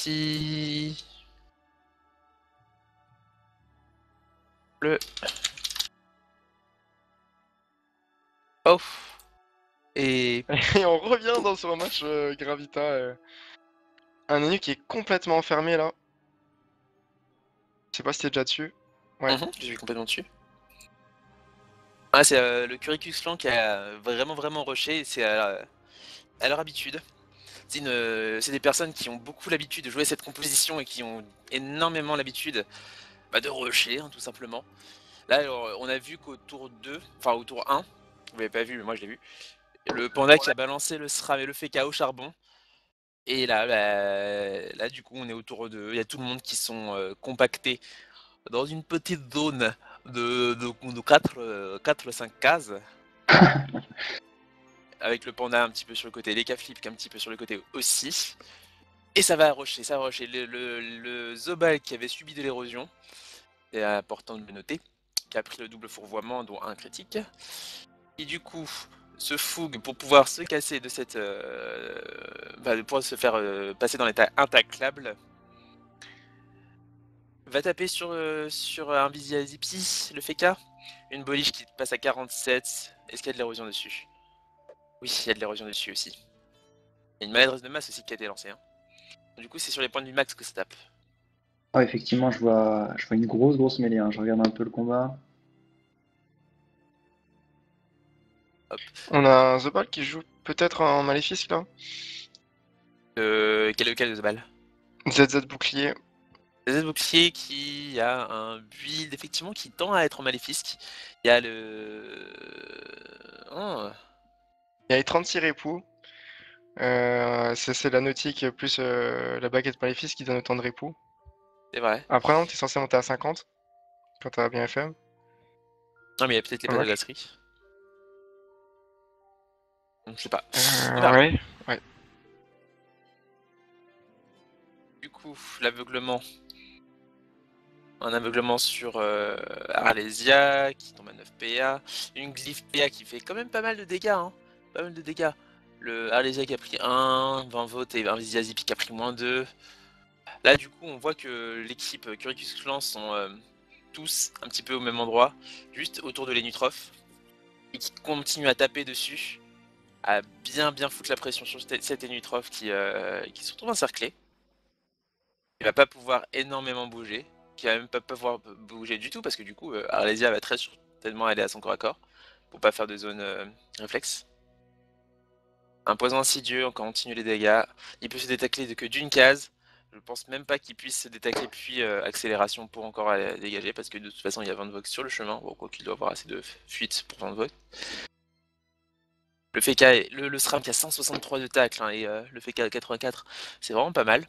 petit... Le... Oh. Et... Et on revient dans ce match Gravita. Un ennemi qui est complètement enfermé là. Je sais pas si t'es déjà dessus. Ouais. Je suis complètement dessus. Ah, c'est le Curicus Clan qui a vraiment rushé, c'est à leur habitude. C'est des personnes qui ont beaucoup l'habitude de jouer cette composition et qui ont énormément l'habitude de rusher, hein, tout simplement. Là, alors, on a vu qu'au tour 2, enfin au tour 1, vous l'avez pas vu, mais moi je l'ai vu, le panda qui a balancé le SRAM et le FK au charbon. Et là, du coup, on est au tour 2, il y a tout le monde qui sont compactés dans une petite zone de 4-5 cases. Avec le panda un petit peu sur le côté, les K-Flip un petit peu sur le côté aussi. Et ça va rusher, ça va rusher. Le Zobal qui avait subi de l'érosion, c'est important de le noter, qui a pris le double fourvoiement, dont un critique. Et du coup, se fougue pour pouvoir se casser de cette... pour se faire passer dans l'état intaclable. Va taper sur un Zippy, le Feka. Une boliche qui passe à 47. Est-ce qu'il y a de l'érosion dessus? Oui, il y a de l'érosion dessus aussi. Il y a une maladresse de masse aussi qui a été lancée. Hein. Du coup, c'est sur les points de vue max que ça tape. Ah, effectivement, je vois une grosse mêlée. Hein. Je regarde un peu le combat. Hop. On a un Zobal qui joue peut-être en Maléfice là. Quel de balle? ZZ bouclier. ZZ bouclier qui a un build effectivement qui tend à être en maléfique. Il y a le... Oh. Il y a les 36 répoux. C'est la nautique plus la baguette maléfice qui donne autant de répoux. C'est vrai. Après non, t'es censé monter à 50 quand t'as bien FM. Non mais il y a peut-être les Ouais. patalasseries. Je sais pas. On verra. Ouais. Du coup, l'aveuglement. Un aveuglement sur Arlesia qui tombe à 9 PA. Une glyphe PA qui fait quand même pas mal de dégâts. Hein. Pas mal de dégâts. Le Arlesia qui a pris 1, 20 votes et un Zippy qui a pris -2. Là, du coup, on voit que l'équipe Curicus Clan sont tous un petit peu au même endroit, juste autour de l'Enutrof, et qui continuent à taper dessus, à bien foutre la pression sur cet Enutrof qui se retrouve encerclé. Il va pas pouvoir énormément bouger, qui va même pas pouvoir bouger du tout, parce que du coup, Arlesia va très certainement aller à son corps à corps, pour pas faire de zone réflexe. Un poison insidieux, on continue les dégâts. Il peut se détacler que d'une case. Je pense même pas qu'il puisse se détacler puis accélération pour encore dégager parce que de toute façon il y a 20 vox sur le chemin, bon, quoi qu'il doit avoir assez de fuite pour 20 vox. Le FK, le SRAM qui a 163 de tacle hein, et le FK à 84, c'est vraiment pas mal.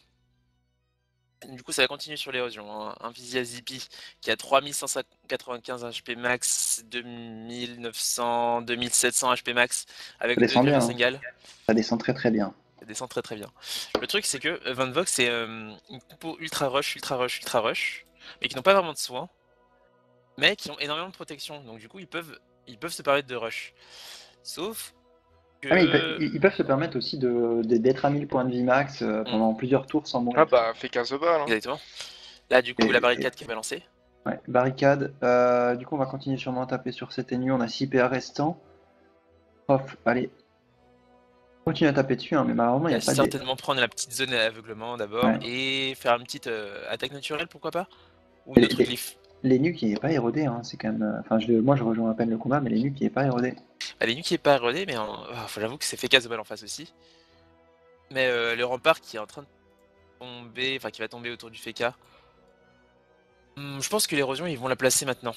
Du coup ça va continuer sur l'érosion. Hein. Un Vizia Zippy qui a 3195 HP max, 2900, 2700 HP max avec Ça descend bien. 2,5 gals. Ça descend très bien. Ça descend très bien. Le truc c'est que Van Vox c'est une compo ultra rush, mais qui n'ont pas vraiment de soins, mais qui ont énormément de protection, donc du coup ils peuvent se permettre de rush. Sauf que... Ah, mais ils peuvent se permettre aussi d'être à 1000 points de vie max pendant plusieurs tours sans mourir. Ah bah, fait 15 Zobal. Hein. Exactement. Là du coup la barricade qui est balancée. Ouais, barricade. Du coup on va continuer sûrement à taper sur cet ennemi, on a 6 PA restants. Off, allez. Continue à taper dessus, hein, mais malheureusement il n'y a pas de... Certainement prendre la petite zone d'aveuglement d'abord, Ouais. et faire une petite attaque naturelle, pourquoi pas. Ou une autre glyphe. Les nuques il n'est pas érodé, hein, c'est quand même... Enfin, moi je rejoins à peine le combat, mais les nuques il n'est pas érodé. Les nuques qui est pas érodé, mais j'avoue que c'est fait casse de balle en face aussi. Mais le rempart qui est en train de tomber, enfin qui va tomber autour du Feka. Je pense que l'érosion ils vont la placer maintenant.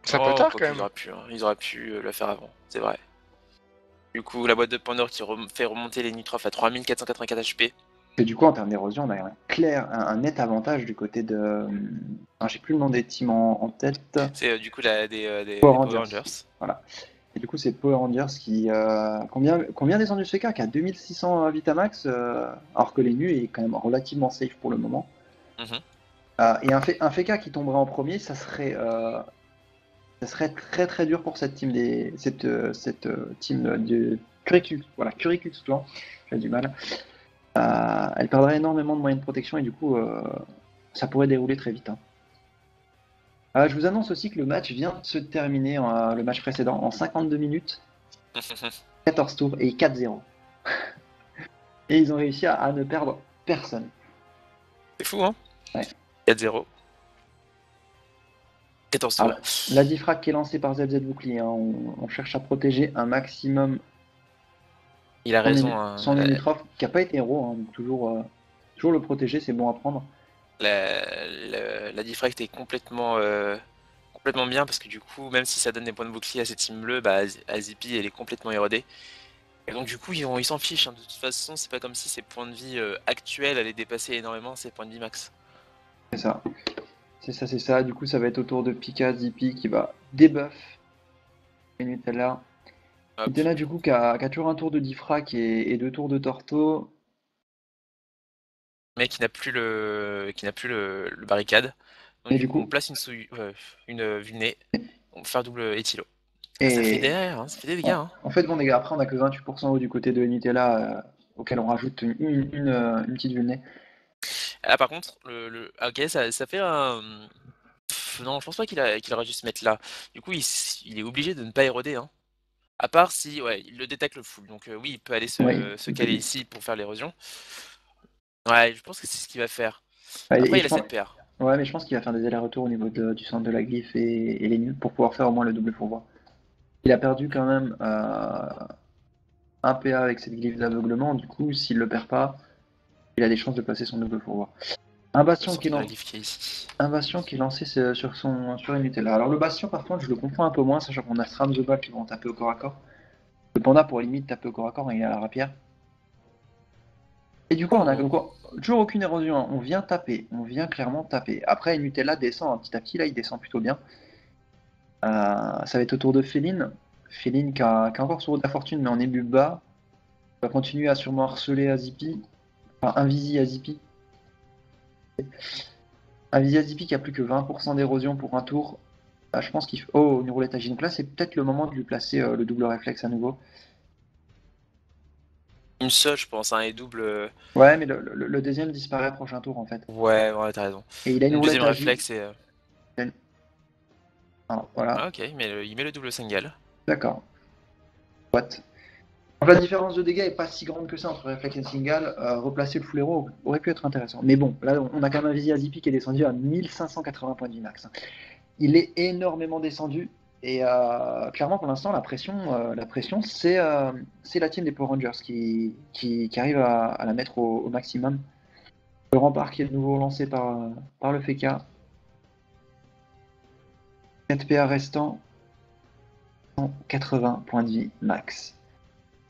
C'est un peu tard quand même. Ils auraient pu la faire avant, c'est vrai. Du coup la boîte de Pandore qui fait remonter les Nutrof à 3484 HP. Et du coup en termes d'érosion on a un net avantage du côté de... j'ai plus le nom des teams en tête. C'est du coup des Power Power Rangers. Rangers. Voilà. Et du coup, c'est Power Rangers qui. Combien descendu ce cas qui a 2600 Vitamax, alors que les nus est quand même relativement safe pour le moment. Et un FK qui tomberait en premier, ça serait très dur pour cette team team de Curicus. Voilà, Curicus Clan. J'ai du mal. Elle perdrait énormément de moyens de protection et du coup, ça pourrait dérouler très vite. Je vous annonce aussi que le match vient de se terminer, le match précédent, en 52 minutes, 14 tours et 4-0. Et ils ont réussi à ne perdre personne. C'est fou, hein? Ouais. 4-0. 14 tours. La diffrac qui est lancée par ZZ Bouclier, hein, on cherche à protéger un maximum. Il a raison. Son Unitrof qui n'a pas été héros, hein, donc toujours le protéger, c'est bon à prendre. La diffract est complètement bien parce que du coup, même si ça donne des points de bouclier à cette team bleue, bah, Azipi elle est complètement érodée. Et donc du coup, ils s'en fichent. Hein. De toute façon, c'est pas comme si ses points de vie actuels allaient dépasser énormément ses points de vie max. C'est ça. C'est ça. Du coup, ça va être au tour de Pika Zippy qui va debuff et Nutella. Nutella, du coup, qui a toujours un tour de diffrac et 2 tours de Torto. Mais qui n'a plus le barricade. Donc et du coup, on place une vulnée, on peut faire double éthilo. Et... ça fait derrière, hein, ça fait des dégâts. Hein. En fait, bon, les gars, après, on a que 28% du côté de Nutella, auquel on rajoute une petite vulnée. Là, par contre, ok, ça fait un... non, je pense pas qu'il aurait dû se mettre là. Du coup, il est obligé de ne pas éroder. Hein. À part si, ouais, il le détecte le full. Donc oui, il peut aller se caler ici pour faire l'érosion. Ouais, je pense que c'est ce qu'il va faire. Après, il a cette paire. Ouais, mais je pense qu'il va faire des allers-retours au niveau du centre de la glyphe et les nuls pour pouvoir faire au moins le double fourvoie. Il a perdu quand même un PA avec cette glyphe d'aveuglement, du coup, s'il le perd pas, il a des chances de passer son double fourvoie. Un bastion qui est lancé sur une Nutella. Alors le bastion, par contre, je le comprends un peu moins, sachant qu'on a Stram the Ball qui vont taper au corps à corps. Le panda pourrait limite taper au corps à corps et il a la rapière. Et du coup, on a toujours aucune érosion. Hein. On vient taper, on vient clairement taper. Après, Nutella descend petit à petit, là, il descend plutôt bien. Ça va être au tour de Féline. Féline qui a encore son roue de la fortune, mais en ébu bas. Il va continuer à sûrement harceler Azipi. Enfin, invisi Azipi. Invisi Azipi qui a plus que 20% d'érosion pour un tour. Je pense qu'il faut... Oh, une roulette agi. Donc là, c'est peut-être le moment de lui placer le double réflexe à nouveau. Une seule, je pense, hein, et double. Ouais, mais le deuxième disparaît prochain tour en fait. Ouais, t'as raison. Et il a une roulette deuxième agi. réflexe et. Alors, voilà. Ah, ok, il met le double single. D'accord. What? Donc la différence de dégâts est pas si grande que ça entre réflexe et single. Replacer le full héros aurait pu être intéressant. Mais bon, là, on a quand même un Visi Azipi qui est descendu à 1580 points de vie max. Il est énormément descendu. Et clairement, pour l'instant, la pression, c'est la team des Power Rangers qui arrive à la mettre au maximum. Le rempart qui est de nouveau lancé par le Feka. 4 PA restant. 180 points de vie max.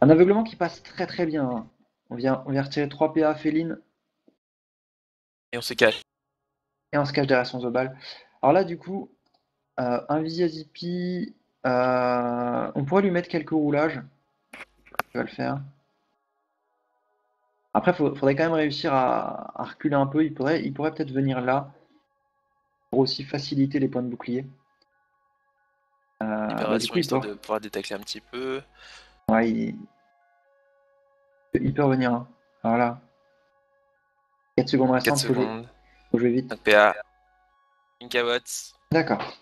Un aveuglement qui passe très très bien. Hein. On vient retirer 3 PA à Féline. Et on se cache. Et on se cache derrière son Zobal. Alors là, du coup, un Visi Azipi, on pourrait lui mettre quelques roulages. Je vais le faire. Après, il faudrait quand même réussir à reculer un peu. Il pourrait peut-être venir là pour aussi faciliter les points de bouclier. Libération, histoire de pouvoir détecter un petit peu. Ouais, il peut revenir. Hein. Alors là, 4 secondes restantes. 4 secondes. Faut jouer vite. 5 PA. Inkawatts. D'accord.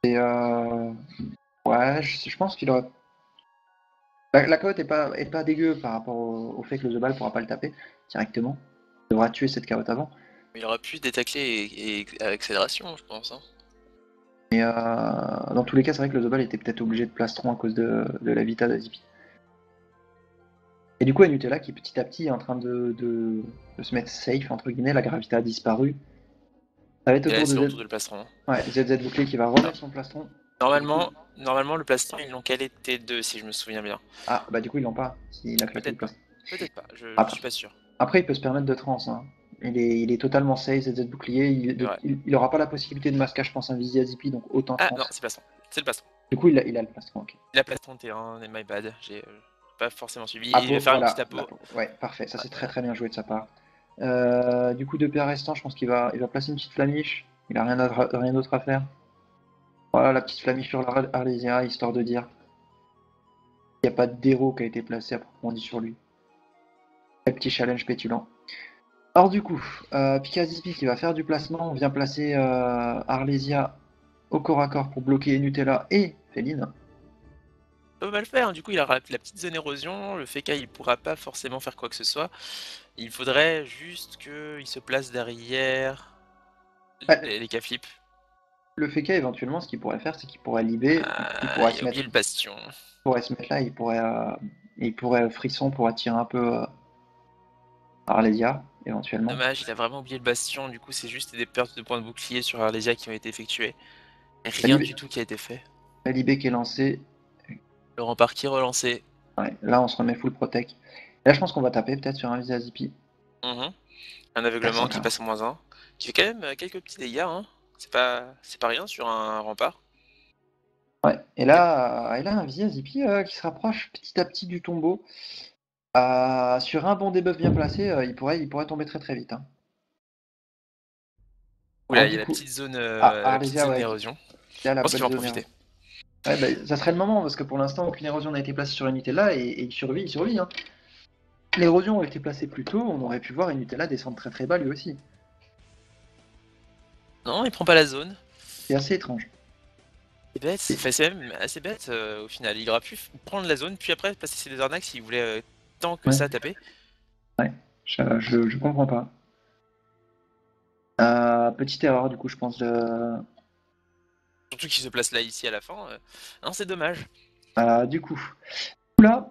Et ouais, je pense qu'il aurait. La carotte est pas dégueu par rapport au fait que le The Ball pourra pas le taper directement. Il devra tuer cette carotte avant. Il aura pu détacler et accélération, je pense. Hein. Mais dans tous les cas, c'est vrai que le The Ball était peut-être obligé de plastron à cause de la Vita d'Azipi. Et du coup, Nutella qui petit à petit est en train de se mettre safe, entre guillemets, la gravité a disparu. Ça va être autour de le plastron. Ouais, ZZ Bouclé qui va remettre son plastron. Normalement, le plastron, ils l'ont calé T2 si je me souviens bien. Ah, bah du coup, ils l'ont pas. Il a claqué le plastron. Peut-être pas, je suis pas sûr. Après, il peut se permettre de trans. Hein. Il est totalement safe, ZZ Bouclier. Il aura pas la possibilité de masquage, je pense, un Visi Azipi, donc autant trans. Ah non, c'est plastron. C'est le plastron. Du coup, il a le plastron, ok. Il a plastron T1, my bad. J'ai pas forcément suivi. Il va faire une petite apo. Ouais, parfait. Ça, c'est très très bien joué de sa part. Du coup, 2 PA restants, je pense qu'il va placer une petite flamiche. Il a rien d'autre à faire. Voilà, la petite flamiche sur l'Arlésia, histoire de dire qu'il n'y a pas d'héros qui a été placé à proprement dit sur lui. Un petit challenge pétulant. Alors du coup, Pikazipi qui va faire du placement, on vient placer Arlésia au corps à corps pour bloquer Nutella et Féline. Ça va le faire, du coup il aura la petite zone érosion, le Feka il pourra pas forcément faire quoi que ce soit. Il faudrait juste qu'il se place derrière les K-flip. Le Feka éventuellement ce qu'il pourrait faire c'est qu'il pourrait libérer, il pourrait il se a mettre, oublié le bastion. là, il pourrait frisson pour attirer un peu Arlésia éventuellement. Dommage, il a vraiment oublié le bastion, du coup c'est juste des pertes de points de bouclier sur Arlésia qui ont été effectuées. Et rien du tout qui a été fait. La Libé qui est lancée. Le rempart qui est relancé. Ouais, là on se remet full protect. Et là je pense qu'on va taper peut-être sur un Visazipi. Un aveuglement qui passe en -1. Qui fait quand même quelques petits dégâts, hein. C'est pas rien sur un rempart. Ouais, et là un Visazipi qui se rapproche petit à petit du tombeau. Sur un bon debuff bien placé, il pourrait tomber très très vite. Hein. Oula, il y a la petite zone, d'érosion. Il a la Je pense qu'il bonne va en zone. profiter. Ouais, bah, ça serait le moment parce que pour l'instant aucune érosion n'a été placée sur Nutella et il survit. Hein. L'érosion a été placée plus tôt, on aurait pu voir Nutella descendre très très bas lui aussi. Non, il prend pas la zone. C'est assez étrange. C'est bête, c'est même assez bête au final. Il aurait pu prendre la zone, puis après passer ses deux arnaques s'il voulait tant que ça taper. Ouais, je comprends pas. Petite erreur du coup je pense de... Surtout qu'il se place là ici à la fin. Non, c'est dommage. Du coup, là,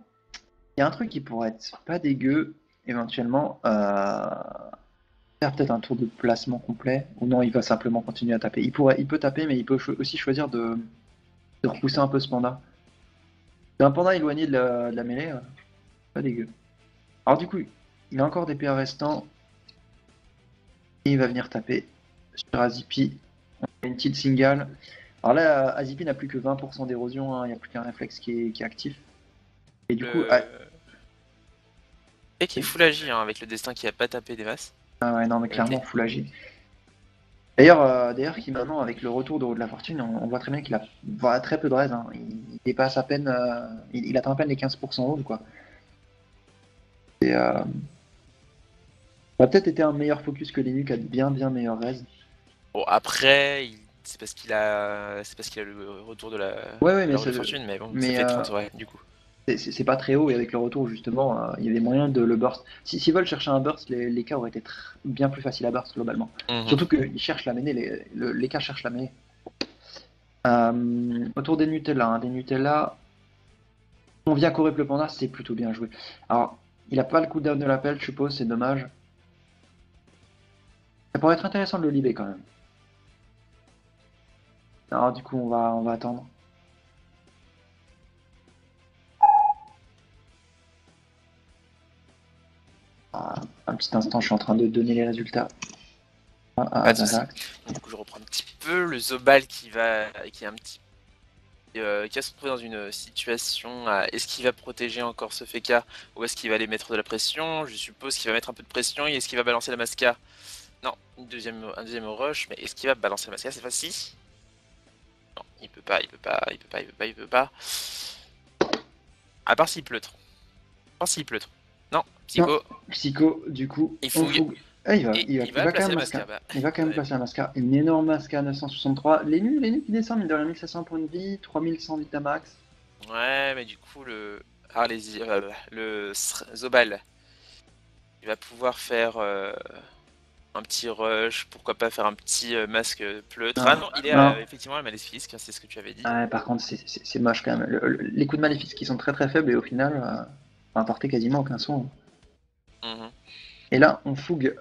il y a un truc qui pourrait être pas dégueu, éventuellement. Faire peut-être un tour de placement complet, ou non, il va simplement continuer à taper. Il peut taper, mais il peut aussi choisir de repousser un peu ce panda. C'est un panda éloigné de la mêlée, pas dégueu. Alors du coup, il a encore des PA restants, et il va venir taper sur Azipi. On a une petite single. Alors là, Azipi n'a plus que 20% d'érosion, hein, il n'y a plus qu'un réflexe qui est actif. Et du coup... Et qui est full agi, hein, avec le destin qui a pas tapé des masses. Ah ouais, non, mais clairement, full agi. D'ailleurs, qui maintenant, avec le retour de la fortune, on voit très bien qu'il a très peu de raise. Hein. Il dépasse à peine, il atteint à peine les 15% haut, quoi. Et, ça a peut-être été un meilleur focus que Linux a bien meilleur raise. Bon, après, c'est parce qu'il a le retour de la, fortune, mais bon, ça fait 30, ouais, du coup. C'est pas très haut, et avec le retour, justement, il y avait moyen de le burst. S'ils veulent chercher un burst, les cas auraient été bien plus faciles à burst, globalement. Surtout qu'ils cherchent la mêlée, les cas cherchent la mêlée. Autour des Nutella, on vient courir le panda, c'est plutôt bien joué. Alors, il a pas le cooldown de l'appel, je suppose, c'est dommage. Ça pourrait être intéressant de le libérer quand même. Alors, du coup, on va attendre. Un petit instant, je suis en train de donner les résultats. Pas de soucis. Du coup, je reprends un petit peu le Zobal qui est un petit qui va se retrouver dans une situation à est-ce qu'il va protéger encore ce Feka ou est-ce qu'il va aller mettre de la pression. Je suppose qu'il va mettre un peu de pression et est-ce qu'il va balancer la Masca. Non, un deuxième rush, mais est-ce qu'il va balancer la Masca cette fois-ci? Non, il peut pas. À part s'il pleutre. Non, Psycho. Non, Psycho, du coup, il fouille. Ah, il va quand même mascar. Il va quand même placer un mascar. Une énorme mascar à 963. Les nus qui descendent, il a 1500 points de vie, 3100 Vitamax. Ouais, mais du coup, le Zobal, il va pouvoir faire un petit rush, pourquoi pas faire un petit masque pleutre. Ah non, il est effectivement à Maléfique, c'est ce que tu avais dit. Par contre, c'est moche quand même. Les coups de Maléfique qui sont très très faibles et au final, apporter quasiment aucun son. Et là, on fougue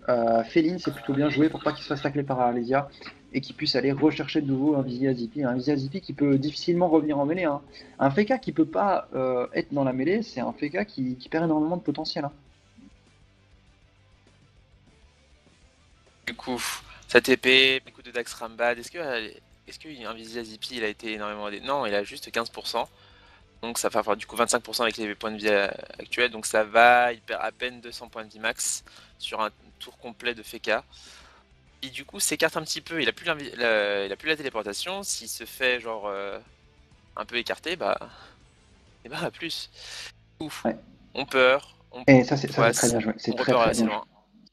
Féline, c'est plutôt bien joué pour pas qu'il se fasse tacler par Arlésia et qu'il puisse aller rechercher de nouveau un Viziazipi. Un Viziazipi qui peut difficilement revenir en mêlée. Hein. Un Feka qui peut pas être dans la mêlée, c'est un Feka qui perd énormément de potentiel. Hein. Du coup, sa TP, les coups de Dax Rambad, est-ce que un Viziazipi il a été énormément aidé? Non, il a juste 15%. Donc ça va faire du coup 25% avec les points de vie actuels. Donc ça va, il perd à peine 200 points de vie max sur un tour complet de Feka. Et du coup s'écarte un petit peu, il a plus la téléportation. S'il se fait genre un peu écarté, bah... Et bah plus. Ouf, on peur. Et ça, c'est Ouais, très bien joué. C'est on très repart très assez bien joué. loin.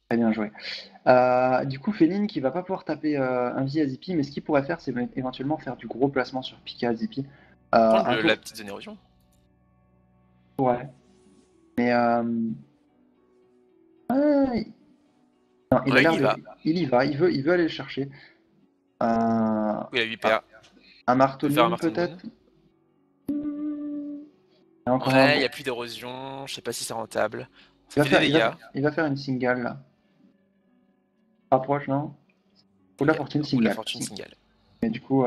Très bien joué. Du coup, Féline qui va pas pouvoir taper un vie à Zippy, mais ce qu'il pourrait faire, c'est éventuellement faire du gros placement sur Pika à Zippy. Prendre Un tour. la petite zone érosion. Ouais. Mais ouais, non, il a Ouais, il l'air y de. va. Il y va. Il veut aller le chercher. Il a 8 PA. Un Il marteau peut de faire un moon Martin Moon. peut-être. Et encore un Ouais, il bon. n'y a plus d'érosion. Je sais pas si c'est rentable. Il Ça va fait des faire, dégâts. il va faire une single là. Rapproche, non? Ou la Ok. fortune Roue de la single. fortune single. Mais du coup,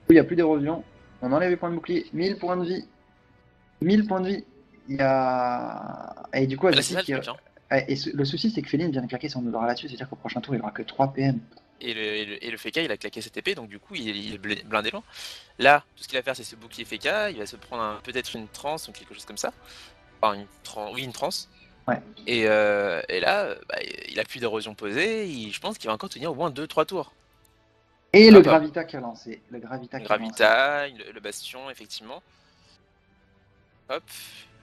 il n'y a plus d'érosion. On enlève les points de bouclier. 1000 points de vie. 1000 points de vie. Il y a. Et du coup, Là, c'est Azipi ça le qui. truc, hein. Et le souci, c'est que Féline vient de claquer son Odora là-dessus. C'est-à-dire qu'au prochain tour, il aura que 3 PM. Et le Feka, il a claqué cette épée, donc du coup, il est blindé loin. Là, tout ce qu'il va faire, c'est ce bouclier Feka. Il va se prendre peut-être une transe ou quelque chose comme ça. Enfin, oui, une transe. Ouais. Et là, bah, il a plus d'érosion posée. Je pense qu'il va encore tenir au moins 2-3 tours. Et le Hop, hop. Gravita qui a lancé. Le Gravita qui a lancé. Gravita, le bastion, effectivement. Hop.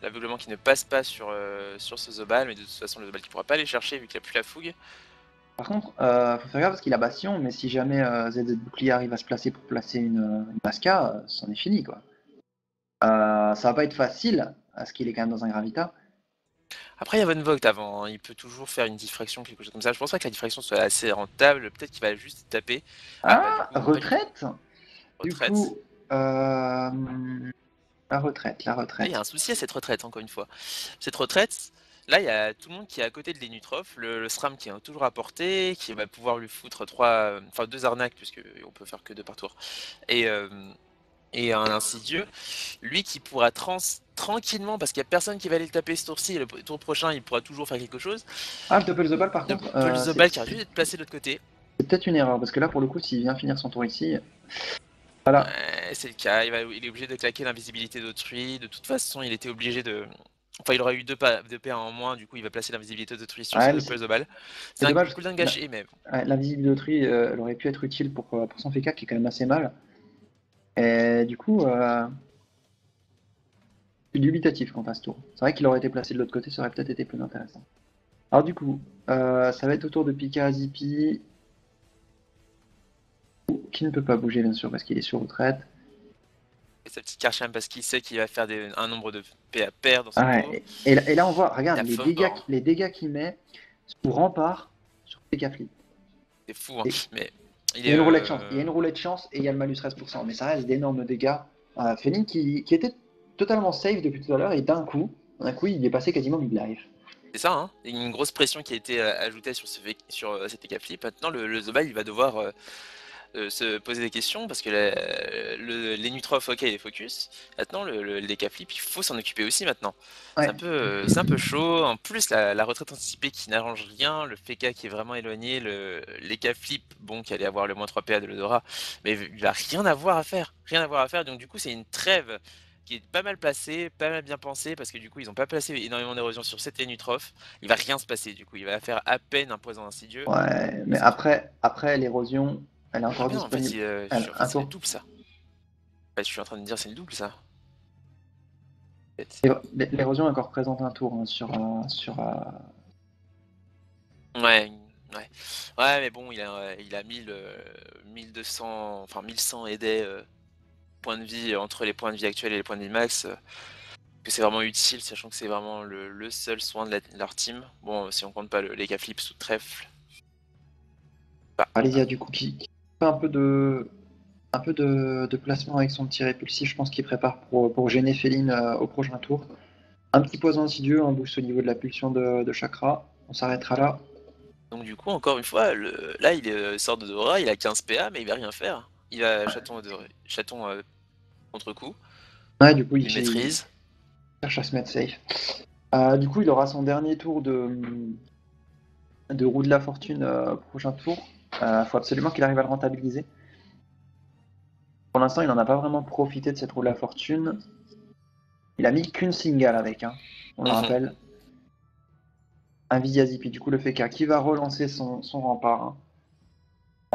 L'aveuglement qui ne passe pas sur ce Zobal, mais de toute façon, le Zobal qui pourra pas aller chercher vu qu'il a plus la fougue. Par contre, faut faire gaffe parce qu'il a Bastion, mais si jamais ZZ Bouclier arrive à se placer pour placer une Masca, c'en est fini quoi. Ça va pas être facile, parce qu'il est quand même dans un Gravita. Après, il y a Von Vogt avant, hein. Il peut toujours faire une diffraction, quelque chose comme ça. Je pense pas que la diffraction soit assez rentable. Peut-être qu'il va juste taper. Ah, bah du Ah, coup, pas du tout. retraite. Du Retraite. coup, la retraite, la Là, il y a retraite. un souci à cette retraite, encore une fois. Cette retraite, là, il y a tout le monde qui est à côté de Lenutrov. Le SRAM qui est toujours à portée, qui va pouvoir lui foutre deux arnaques, puisque on peut faire que 2 par tour. Et, euh, et un insidieux, lui qui pourra tranquillement, parce qu'il n'y a personne qui va aller le taper ce tour-ci, et le tour prochain, il pourra toujours faire quelque chose. Ah, le Double the Ball par contre, Double the Ball qui a juste d'être placé de l'autre côté. c'est peut-être une erreur, parce que là pour le coup, s'il vient finir son tour ici, voilà. Ouais, c'est le cas, il est obligé de claquer l'invisibilité d'autrui. De toute façon, il était obligé de. Enfin, il aura eu 2 PA en moins, du coup, il va placer l'invisibilité d'autrui sur Ouais, ce mais Double the Ball. c'est C'est un dommage. cooldown gâché, mais bon. L'invisible d'autrui, elle aurait pu être utile pour son FK qui est quand même assez mal. Et du coup, c'est dubitatif quant à ce tour. C'est vrai qu'il aurait été placé de l'autre côté, ça aurait peut-être été plus intéressant. Alors du coup, ça va être au tour de Pika Zippy, qui ne peut pas bouger bien sûr parce qu'il est sur retraite. Et sa petite Karcham parce qu'il sait qu'il va faire un nombre de PA pair dans son Ah tour. ouais, et là on voit, regarde, La les dégâts qu'il met sous rempart sur Pika Flip. C'est fou, hein. Et Mais il y a une roulette chance, il y a une roulette chance et il y a le malus 13%, mais ça reste d'énormes dégâts. Féline qui était totalement safe depuis tout à l'heure et d'un coup, il est passé quasiment mid-life. c'est ça, hein. Il y a une grosse pression qui a été ajoutée sur cet EK Flip. Maintenant, le Zobal, il va devoir se poser des questions parce que les Nutrof, ok, il est focus. Maintenant, le DK Flip, il faut s'en occuper aussi maintenant. Ouais. C'est un peu chaud. En plus, la retraite anticipée qui n'arrange rien, le FK qui est vraiment éloigné, l'EK Flip, bon, qui allait avoir le moins 3 PA de l'Odora, mais il va rien avoir à faire. Rien avoir à faire. Donc, du coup, c'est une trêve qui est pas mal placée, pas mal bien pensée, parce que du coup, ils n'ont pas placé énormément d'érosion sur cette Nutrof. Il va rien se passer, du coup, il va faire à peine un poison insidieux. Ouais, mais après l'érosion, elle est encore Ah, mais non, en fait, disponible. c'est le double ça. Je suis en train de dire c'est le double ça. L'érosion est encore présente un tour hein, Ouais, ouais. Ouais, mais bon, il a 1200, enfin 1100 aidés points de vie entre les points de vie actuels et les points de vie max. Que c'est vraiment utile, sachant que c'est vraiment le seul soin de leur team. Bon, si on compte pas les gars flips sous trèfle. Bah, Alésia du coup qui fait un peu de placement avec son petit répulsif, je pense qu'il prépare pour gêner Féline au prochain tour. Un petit poison insidieux, un boost au niveau de la pulsion de chakra. On s'arrêtera là. donc du coup, encore une fois, là il sort de Dora, il a 15 PA, mais il va rien faire. Il va chaton contre-coup. Ouais, du coup, Il maîtrise. cherche à se mettre safe. Du coup, il aura son dernier tour de roue de la fortune prochain tour. Faut absolument qu'il arrive à le rentabiliser. Pour l'instant, il n'en a pas vraiment profité de cette roue de la fortune. Il a mis qu'une single avec, hein, on le rappelle. Un Viziazipi, du coup le FK qui va relancer son rempart. Hein.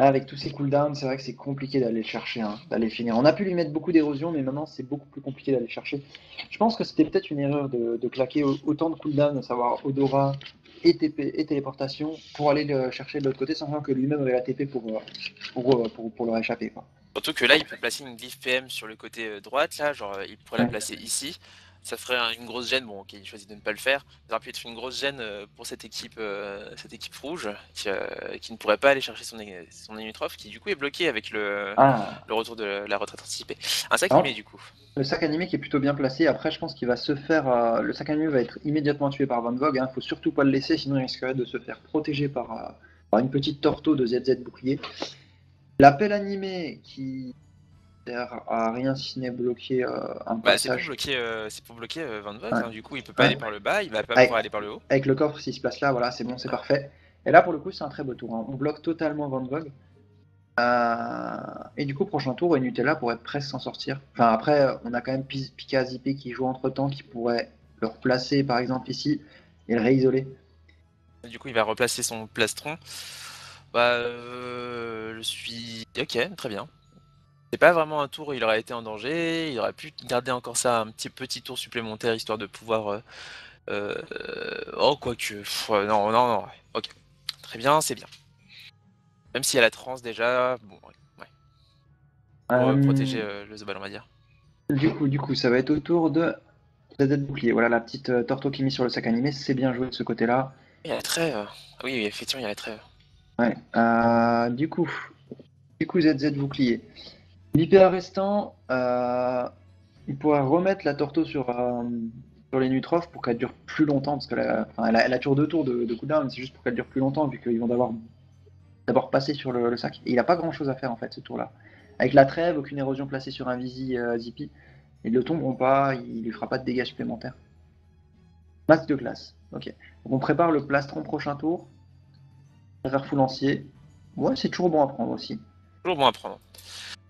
Avec tous ces cooldowns, c'est vrai que c'est compliqué d'aller le chercher, hein, d'aller finir. On a pu lui mettre beaucoup d'érosion, mais maintenant c'est beaucoup plus compliqué d'aller le chercher. Je pense que c'était peut-être une erreur de claquer autant de cooldowns, à savoir Odora et TP et téléportation, pour aller le chercher de l'autre côté, sans que lui-même avait la TP pour leur échapper, quoi. Surtout que là, il peut placer une glyphe PM sur le côté droite, là, genre il pourrait la Ouais. placer ici. Ça ferait une grosse gêne, bon ok, il choisit de ne pas le faire. Ça aurait pu être une grosse gêne pour cette équipe rouge qui ne pourrait pas aller chercher son Enitrof, qui du coup est bloqué avec Ah, le retour de la retraite anticipée. Un sac non. animé du coup. Le sac animé qui est plutôt bien placé. Après, je pense qu'il va se faire. Le sac animé va être immédiatement tué par Van Vogue. Faut surtout pas le laisser, sinon il risquerait de se faire protéger par une petite torto de ZZ bouclier. L'appel animé qui sert à rien si ce n'est bloquer un Bah passage. c'est pour bloquer Van Vogt, Ouais. hein. Du coup il peut pas Ouais. aller par le bas, il va pas Avec, pouvoir aller par le haut. avec le coffre, s'il se place là, voilà, c'est bon, c'est Ouais. parfait. Et là, pour le coup, c'est un très beau tour, hein. On bloque totalement Van Vogue. Et du coup, prochain tour, et Nutella pourrait presque s'en sortir. Enfin, après, on a quand même Pika Zippé qui joue entre temps, qui pourrait le replacer par exemple ici et le réisoler. Du coup il va replacer son plastron. Bah je suis. Ok, très bien. C'est pas vraiment un tour où il aurait été en danger, il aurait pu garder encore ça un petit tour supplémentaire histoire de pouvoir. Oh, quoique. Non, non, non. Ok. Très bien, c'est bien. Même s'il y a la transe déjà, bon, ouais. Pour protéger le Zobal, on va dire. Du coup, ça va être au tour de ZZ Bouclier. Voilà la petite torto qui mise sur le sac animé, c'est bien joué de ce côté-là. Il y a la trêve. Ah oui, effectivement, il y a la trêve. Ouais. Du coup, ZZ Bouclier. L'IPA restant, il pourrait remettre la torto sur les Nutrof pour qu'elle dure plus longtemps, parce que elle a toujours 2 tours de cooldown, mais c'est juste pour qu'elle dure plus longtemps, vu qu'ils vont d'abord passer sur le sac. Et il n'a pas grand chose à faire en fait ce tour-là. Avec la trêve, aucune érosion placée sur un Visi Zippy, ils ne tomberont pas, il lui fera pas de dégâts supplémentaires. Masse de glace, ok. Donc on prépare le plastron prochain tour. Faire full lancier. Ouais, c'est toujours bon à prendre aussi. Toujours bon à prendre.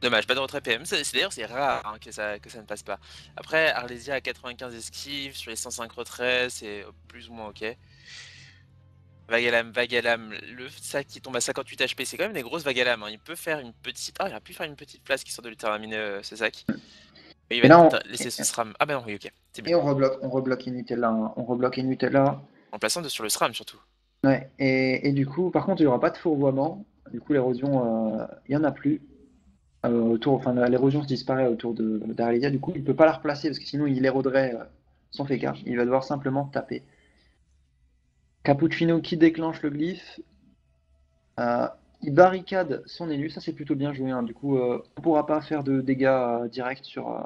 Dommage, pas de retrait PM. D'ailleurs, c'est rare hein, que ça ne passe pas. Après, Arlésia a 95 esquives, sur les 105 retraits, c'est plus ou moins ok. Vagalam, le sac qui tombe à 58 HP, c'est quand même des grosses Vagalam, hein. Il peut faire une petite. Ah, il a pu faire une petite place qui sort de lui terminer ce sac. Et il Et va là, laisser ce SRAM. Ah bah non, oui, ok, c'est bien. et on rebloque Nutella, hein. On rebloque Nutella. En plaçant sur le SRAM surtout. Ouais, et du coup, par contre, il n'y aura pas de fourvoiement. Du coup, l'érosion, il n'y en a plus. L'érosion se disparaît autour d'Arelia. Du coup, il ne peut pas la replacer parce que sinon, il éroderait son féca. Il va devoir simplement taper. Cappuccino qui déclenche le glyphe. Il barricade son élu. Ça, c'est plutôt bien joué, hein. Du coup, on ne pourra pas faire de dégâts directs sur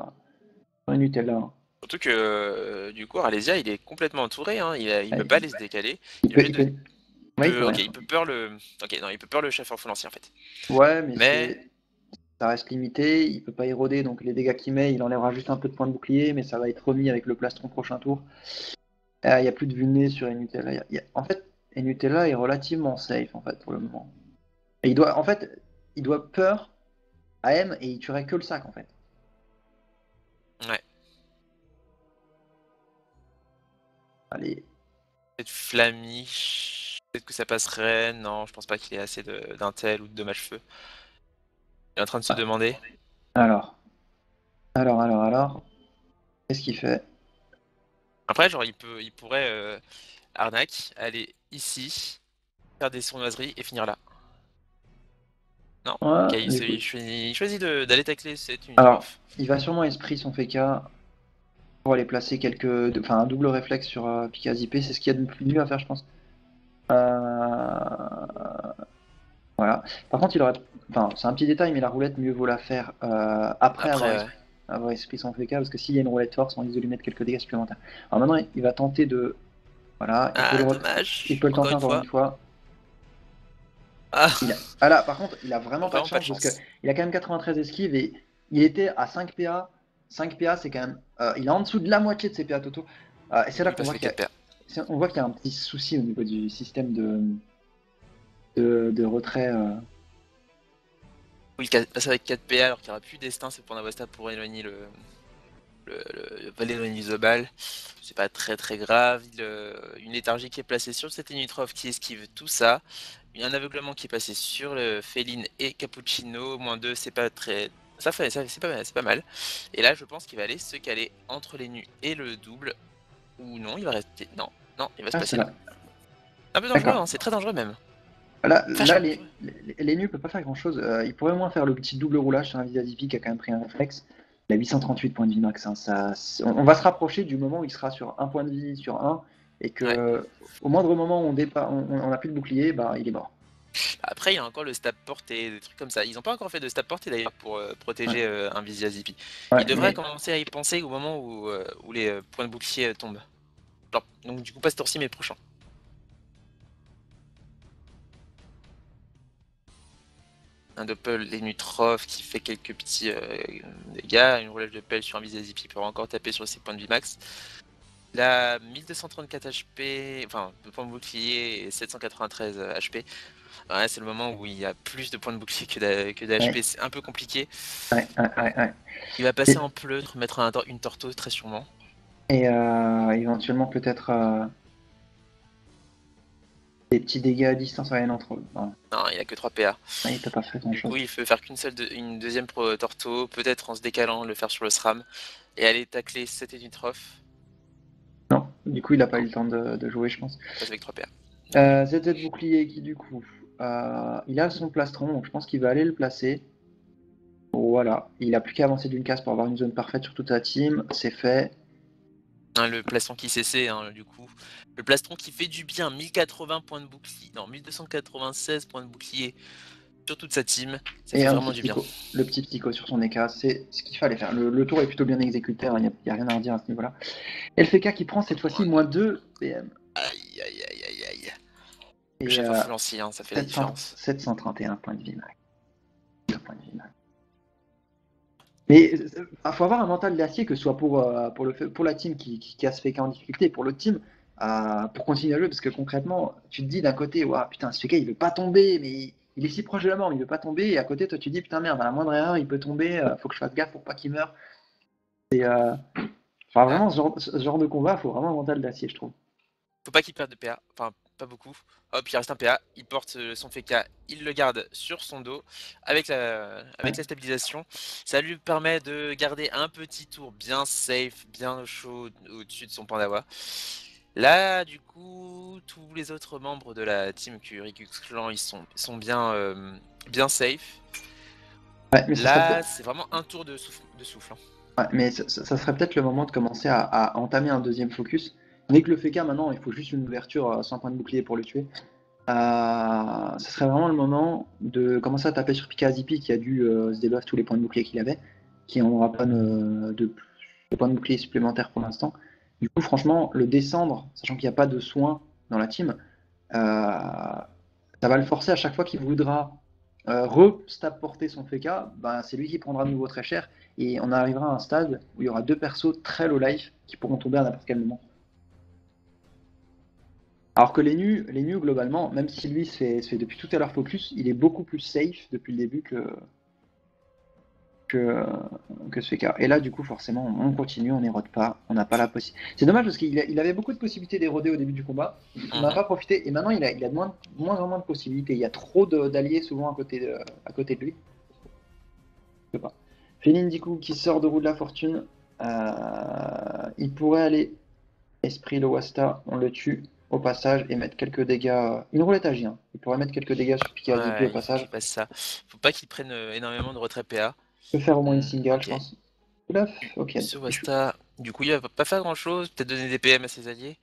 les Nutella, hein. Surtout que du coup, Arlésia il est complètement entouré, hein. Il peut Ouais, pas aller se décaler. il Il est peut, obligé il peut... Ouais, il peut Ok, rien. il peut peur le. Ok, non, il peut peur le chef full lancier en fait. Ouais, mais Mais ça reste limité. Il peut pas éroder, donc les dégâts qu'il met, il enlèvera juste un peu de points de bouclier, mais ça va être remis avec le plastron prochain tour. Il n'y a plus de vulné sur Enutella. En fait, Enutella est relativement safe en fait pour le moment. Et il doit peur à M et il tuerait que le sac en fait. ouais. Allez. Peut-être Flamiche. Peut-être que ça passerait. Non, je pense pas qu'il ait assez d'intel ou de dommage-feu. Il est en train de se Ouais. demander. Alors. Qu'est-ce qu'il fait? Après, genre, il pourrait arnaque, aller ici, faire des sournoiseries et finir là. Non? Ok, Ouais, du coup. il choisit d'aller tacler cette unité Alors, off. il va sûrement esprit son FK pour aller placer un double réflexe sur Pika Zippé. C'est ce qu'il y a de plus mieux à faire, je pense. Voilà. Par contre, c'est un petit détail, mais la roulette, mieux vaut la faire après Après, ouais. avoir esprit son FK, parce que s'il y a une roulette force, on risque de lui mettre quelques dégâts supplémentaires. Alors maintenant, il va tenter de. Voilà, Ah, il dommage. peut le Encore tenter une encore une fois. fois. Ah, Ah là, par contre, il a vraiment pas de vraiment pas de chance, parce que chance. il a quand même 93 esquives et il était à 5 PA. 5 PA, c'est quand même. Il est en dessous de la moitié de ses PA totaux. Et c'est là Il qu'on passe voit les qu'il y 4 paires. on voit qu'il y a un petit souci au niveau du système de retrait. Oui, passer avec 4 PA alors qu'il n'y aura plus destin, c'est pour Navasta pour éloigner le valet éloigner Zobal. C'est pas très très grave. Une léthargie qui est placée sur cette Enitrov qui esquive tout ça. Il y a un aveuglement qui est passé sur le Féline et Cappuccino, -2, c'est pas très... c'est pas mal. Et là, je pense qu'il va aller se caler entre les nus et le double. Ou non, il va rester... Non, non, il va se Ah, passer c'est là. là. Un peu dangereux, D'accord. hein, c'est très dangereux même. Là, Vachement les, dangereux. les nus peuvent pas faire grand chose. Il pourrait au moins faire le petit double roulage sur un Visazipi qui a quand même pris un réflexe. Il a 838 points de vie max. Hein. On va se rapprocher du moment où il sera sur un point de vie sur un et Ouais. que au moindre moment où on a plus de bouclier, bah, il est mort. Après, il y a encore le stab porté, des trucs comme ça. Ils n'ont pas encore fait de stab porté d'ailleurs pour Ouais. protéger un Visiazipi. Ils Ouais, devraient mais commencer à y penser au moment où les points de bouclier tombent. Genre, donc du coup, pas ce tour-ci, mais le prochain. Un doppel Lenutrov qui fait quelques petits dégâts. Une roulage de pelle sur un Visiazipi pour encore taper sur ses points de vie max. Il a 1234 HP, enfin, de points de bouclier et 793 HP. Ouais, c'est le moment où il y a plus de points de bouclier que d'HP, ouais, c'est un peu compliqué. ouais. Il va passer en pleutre, mettre une torto très sûrement. Et éventuellement peut-être des petits dégâts à distance à rien entre eux. Voilà. Non, il a que 3 PA. Ouais, il peut pas faire grand Du chose. coup, il peut faire une deuxième torto, peut-être en se décalant, le faire sur le SRAM, et aller tacler 7 et Nitrof. Non, du coup il a pas Non. eu le temps de jouer, je pense. Passe avec 3 PA. ZZ bouclier qui du coup il a son plastron, donc je pense qu'il va aller le placer. Voilà, il a plus qu'à avancer d'une case pour avoir une zone parfaite sur toute sa team, c'est fait. Hein, le plastron qui cessait, hein, du coup. Le plastron qui fait du bien, 1080 points de bouclier, non, 1296 points de bouclier sur toute sa team. Ça Et fait un vraiment petit du bien. psycho, le petit psycho sur son EK, c'est ce qu'il fallait faire. Le tour est plutôt bien exécuté, il n'y a rien à redire à ce niveau-là. LFK qui prend cette fois-ci -2 PM. Aïe, aïe, aïe, aïe, aïe. Le Et chef influencier, hein, ça fait la différence. 731 points de vie max. Mais il faut avoir un mental d'acier, que ce soit pour la team qui a ce FK en difficulté, et pour l'autre team, pour continuer à jouer, parce que concrètement, tu te dis d'un côté, ouah, putain, ce FK il veut pas tomber, mais il est si proche de la mort, il veut pas tomber, et à côté, toi tu dis, putain merde, à la moindre erreur, il peut tomber, faut que je fasse gaffe pour pas qu'il meure. Enfin, Ah, vraiment, ce genre de combat, faut vraiment un mental d'acier, je trouve. faut pas qu'il perde de PA, enfin pas beaucoup. Hop, il reste un PA, il porte son FK, il le garde sur son dos avec Ouais. la stabilisation. Ça lui permet de garder un petit tour bien safe, bien chaud au-dessus de son Pandawa. Là, du coup, tous les autres membres de la team Curicux Clan, ils sont bien safe. Ouais, mais ça serait Là, peut-être. c'est vraiment un tour de souffle. Hein. Ouais, mais ça serait peut-être le moment de commencer à entamer un deuxième focus. Dès que le FK, maintenant, il faut juste une ouverture sans point de bouclier pour le tuer. Ce serait vraiment le moment de commencer à taper sur Pika Zipi qui a dû se débuff tous les points de bouclier qu'il avait, qui n'aura pas de points de bouclier supplémentaires pour l'instant. Du coup, franchement, le descendre, sachant qu'il n'y a pas de soins dans la team, ça va le forcer à chaque fois qu'il voudra re-stab porter son FK, ben, c'est lui qui prendra de nouveau très cher, et on arrivera à un stade où il y aura deux persos très low life qui pourront tomber à n'importe quel moment. Alors que les nus globalement, même si lui se fait depuis tout à l'heure focus, il est beaucoup plus safe depuis le début que ce FK. Et là, du coup, forcément, on continue, on n'érode pas, on n'a pas la possibilité. C'est dommage parce qu'il avait beaucoup de possibilités d'éroder au début du combat, on n'a pas profité, et maintenant il a de moins en moins de possibilités. Il y a trop d'alliés souvent à côté de lui. Je sais pas. Féline, du coup, qui sort de roue de la fortune, il pourrait aller Esprit le Wasta, on le tue au passage et mettre quelques dégâts. Une roulette agit, hein. Il pourrait mettre quelques dégâts sur Pika Zipi au Ouais, il faut qu'il passage. passe ça. Faut pas qu'il prenne énormément de retrait PA. Il peut faire au moins une single, je Ok. pense. Oulaf, ok. Sur Wasta, du coup, il va pas faire grand chose. Peut-être donner des PM à ses alliés.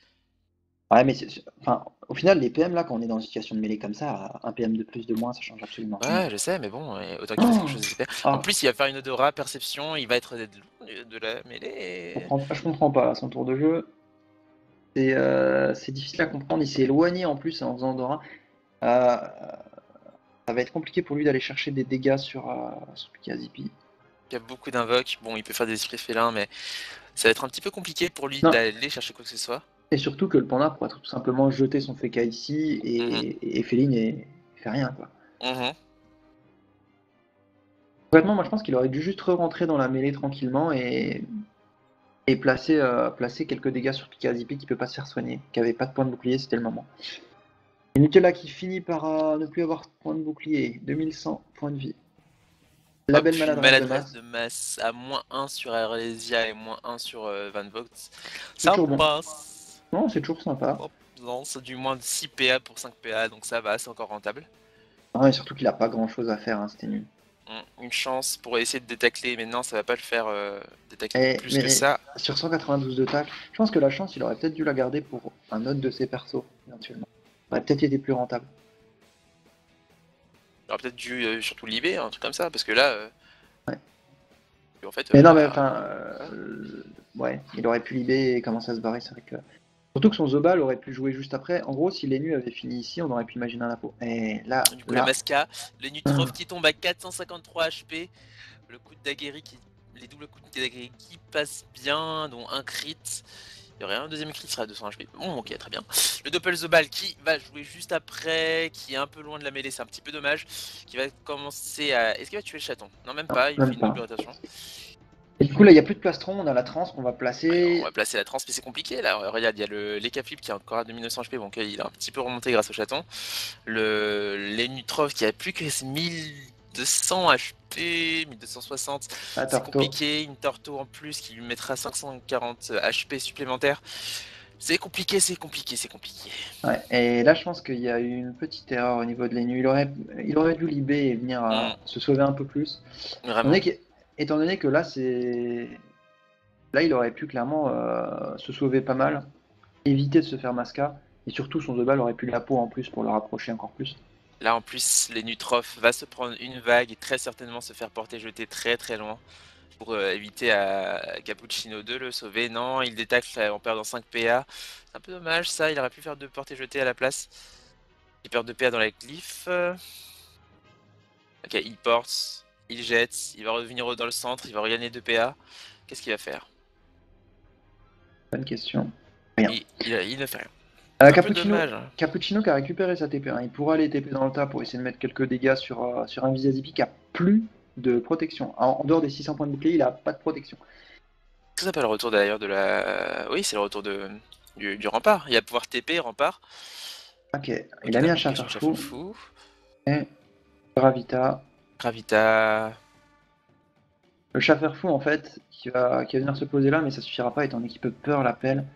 Ouais, mais enfin, au final, les PM, là, quand on est dans une situation de mêlée comme ça, un PM de plus, de moins, ça change absolument rien. Ouais, je sais, mais bon, autant qu'il fasse quelque chose de super. En Ah, plus, il va faire une odora, perception, il va être de la mêlée. je comprends pas son tour de jeu. C'est difficile à comprendre. Il s'est éloigné en plus en faisant Dora. Ça va être compliqué pour lui d'aller chercher des dégâts sur Pika Zipi. Il y a beaucoup d'invoques. Bon, il peut faire des esprits félins, mais ça va être un petit peu compliqué pour lui Non, d'aller chercher quoi que ce soit. et surtout que le panda pourrait tout simplement jeter son FK ici et Féline fait rien, quoi. Concrètement, moi je pense qu'il aurait dû juste rentrer dans la mêlée tranquillement et placer quelques dégâts sur Pika Zipi qui peut pas se faire soigner, qui avait pas de point de bouclier, c'était le moment. Et Nutella qui finit par ne plus avoir point de bouclier, 2100 points de vie. La Hop, belle une maladresse de maladresse masse. de masse à -1 sur Arlesia et -1 sur Van Vogt. C'est Ça toujours bon. passe. Non, c'est toujours sympa. Hop, non, c'est du moins de 6 PA pour 5 PA, donc ça va, c'est encore rentable. Ah, et surtout qu'il a pas grand chose à faire, hein, c'était nul. Une chance pour essayer de détacler, mais non, ça va pas le faire détacler plus que ça. Sur 192 de tacle, je pense que la chance, il aurait peut-être dû la garder pour un autre de ses persos, éventuellement. Ça aurait peut-être été plus rentable. Il aurait peut-être dû surtout libérer, un truc comme ça, parce que là. Ouais. En fait, Mais non, mais enfin. Ouais, il aurait pu libérer et commencer à se barrer, c'est vrai que. Surtout que son Zobal aurait pu jouer juste après. En gros, si les nus avaient fini ici, on aurait pu imaginer un Apo. Et là, du coup, la Masca, le Nutrov qui tombe à 453 HP, le coup de Daguerre les doubles coups de Daguerre qui passent bien, dont un crit. Il y aurait un deuxième crit qui sera à 200 HP. Bon, ok, très bien. Le Doppel Zobal qui va jouer juste après, qui est un peu loin de la mêlée, c'est un petit peu dommage. Qui va commencer à. Est-ce qu'il va tuer le chaton? Non, même pas, il même fait une pas. double rotation. Et du coup, là, il n'y a plus de plastron, on a la trans qu'on va placer. Ouais, on va placer la trans, mais c'est compliqué là. Regarde, il y a l'Ekaflip qui est encore à 2900 HP, bon, ok, il a un petit peu remonté grâce au chaton. L'Enutrov qui a plus que 1200 HP, 1260, c'est compliqué. Une Torto en plus qui lui mettra 540 HP supplémentaires. C'est compliqué, c'est compliqué, c'est compliqué. Ouais, et là, je pense qu'il y a eu une petite erreur au niveau de l'ENU. Il aurait dû libérer et venir se sauver un peu plus. Vraiment. Étant donné que là, là, il aurait pu clairement se sauver pas mal, éviter de se faire Masca, et surtout son Zobal aurait pu la peau en plus pour le rapprocher encore plus. Là en plus, l'Enutrov va se prendre une vague et très certainement se faire porter jeter très très loin. Pour éviter à Cappuccino de le sauver. Non, il détacle en perdant 5 PA. C'est un peu dommage ça, il aurait pu faire 2 portées jetées à la place. Il perd 2 PA dans la glyphe. Ok, il porte, il jette, il va revenir dans le centre, il va regagner 2 PA. Qu'est-ce qu'il va faire? Bonne question. Rien. Il ne fait rien. Un peu dommage. Cappuccino qui a récupéré sa TP. Il pourra aller TP dans le tas pour essayer de mettre quelques dégâts sur un Visazipi qui a plus de protection. En dehors des 600 points de bouclier, il a pas de protection. Est-ce que ça pas le retour d'ailleurs de la. Oui, c'est le retour du rempart. Il va pouvoir TP, rempart. Ok, il a mis un Chaferfou. Et Gravita. Le Chaferfou en fait, qui va venir se poser là, mais ça suffira pas étant donné qu'il peut peur l'appel.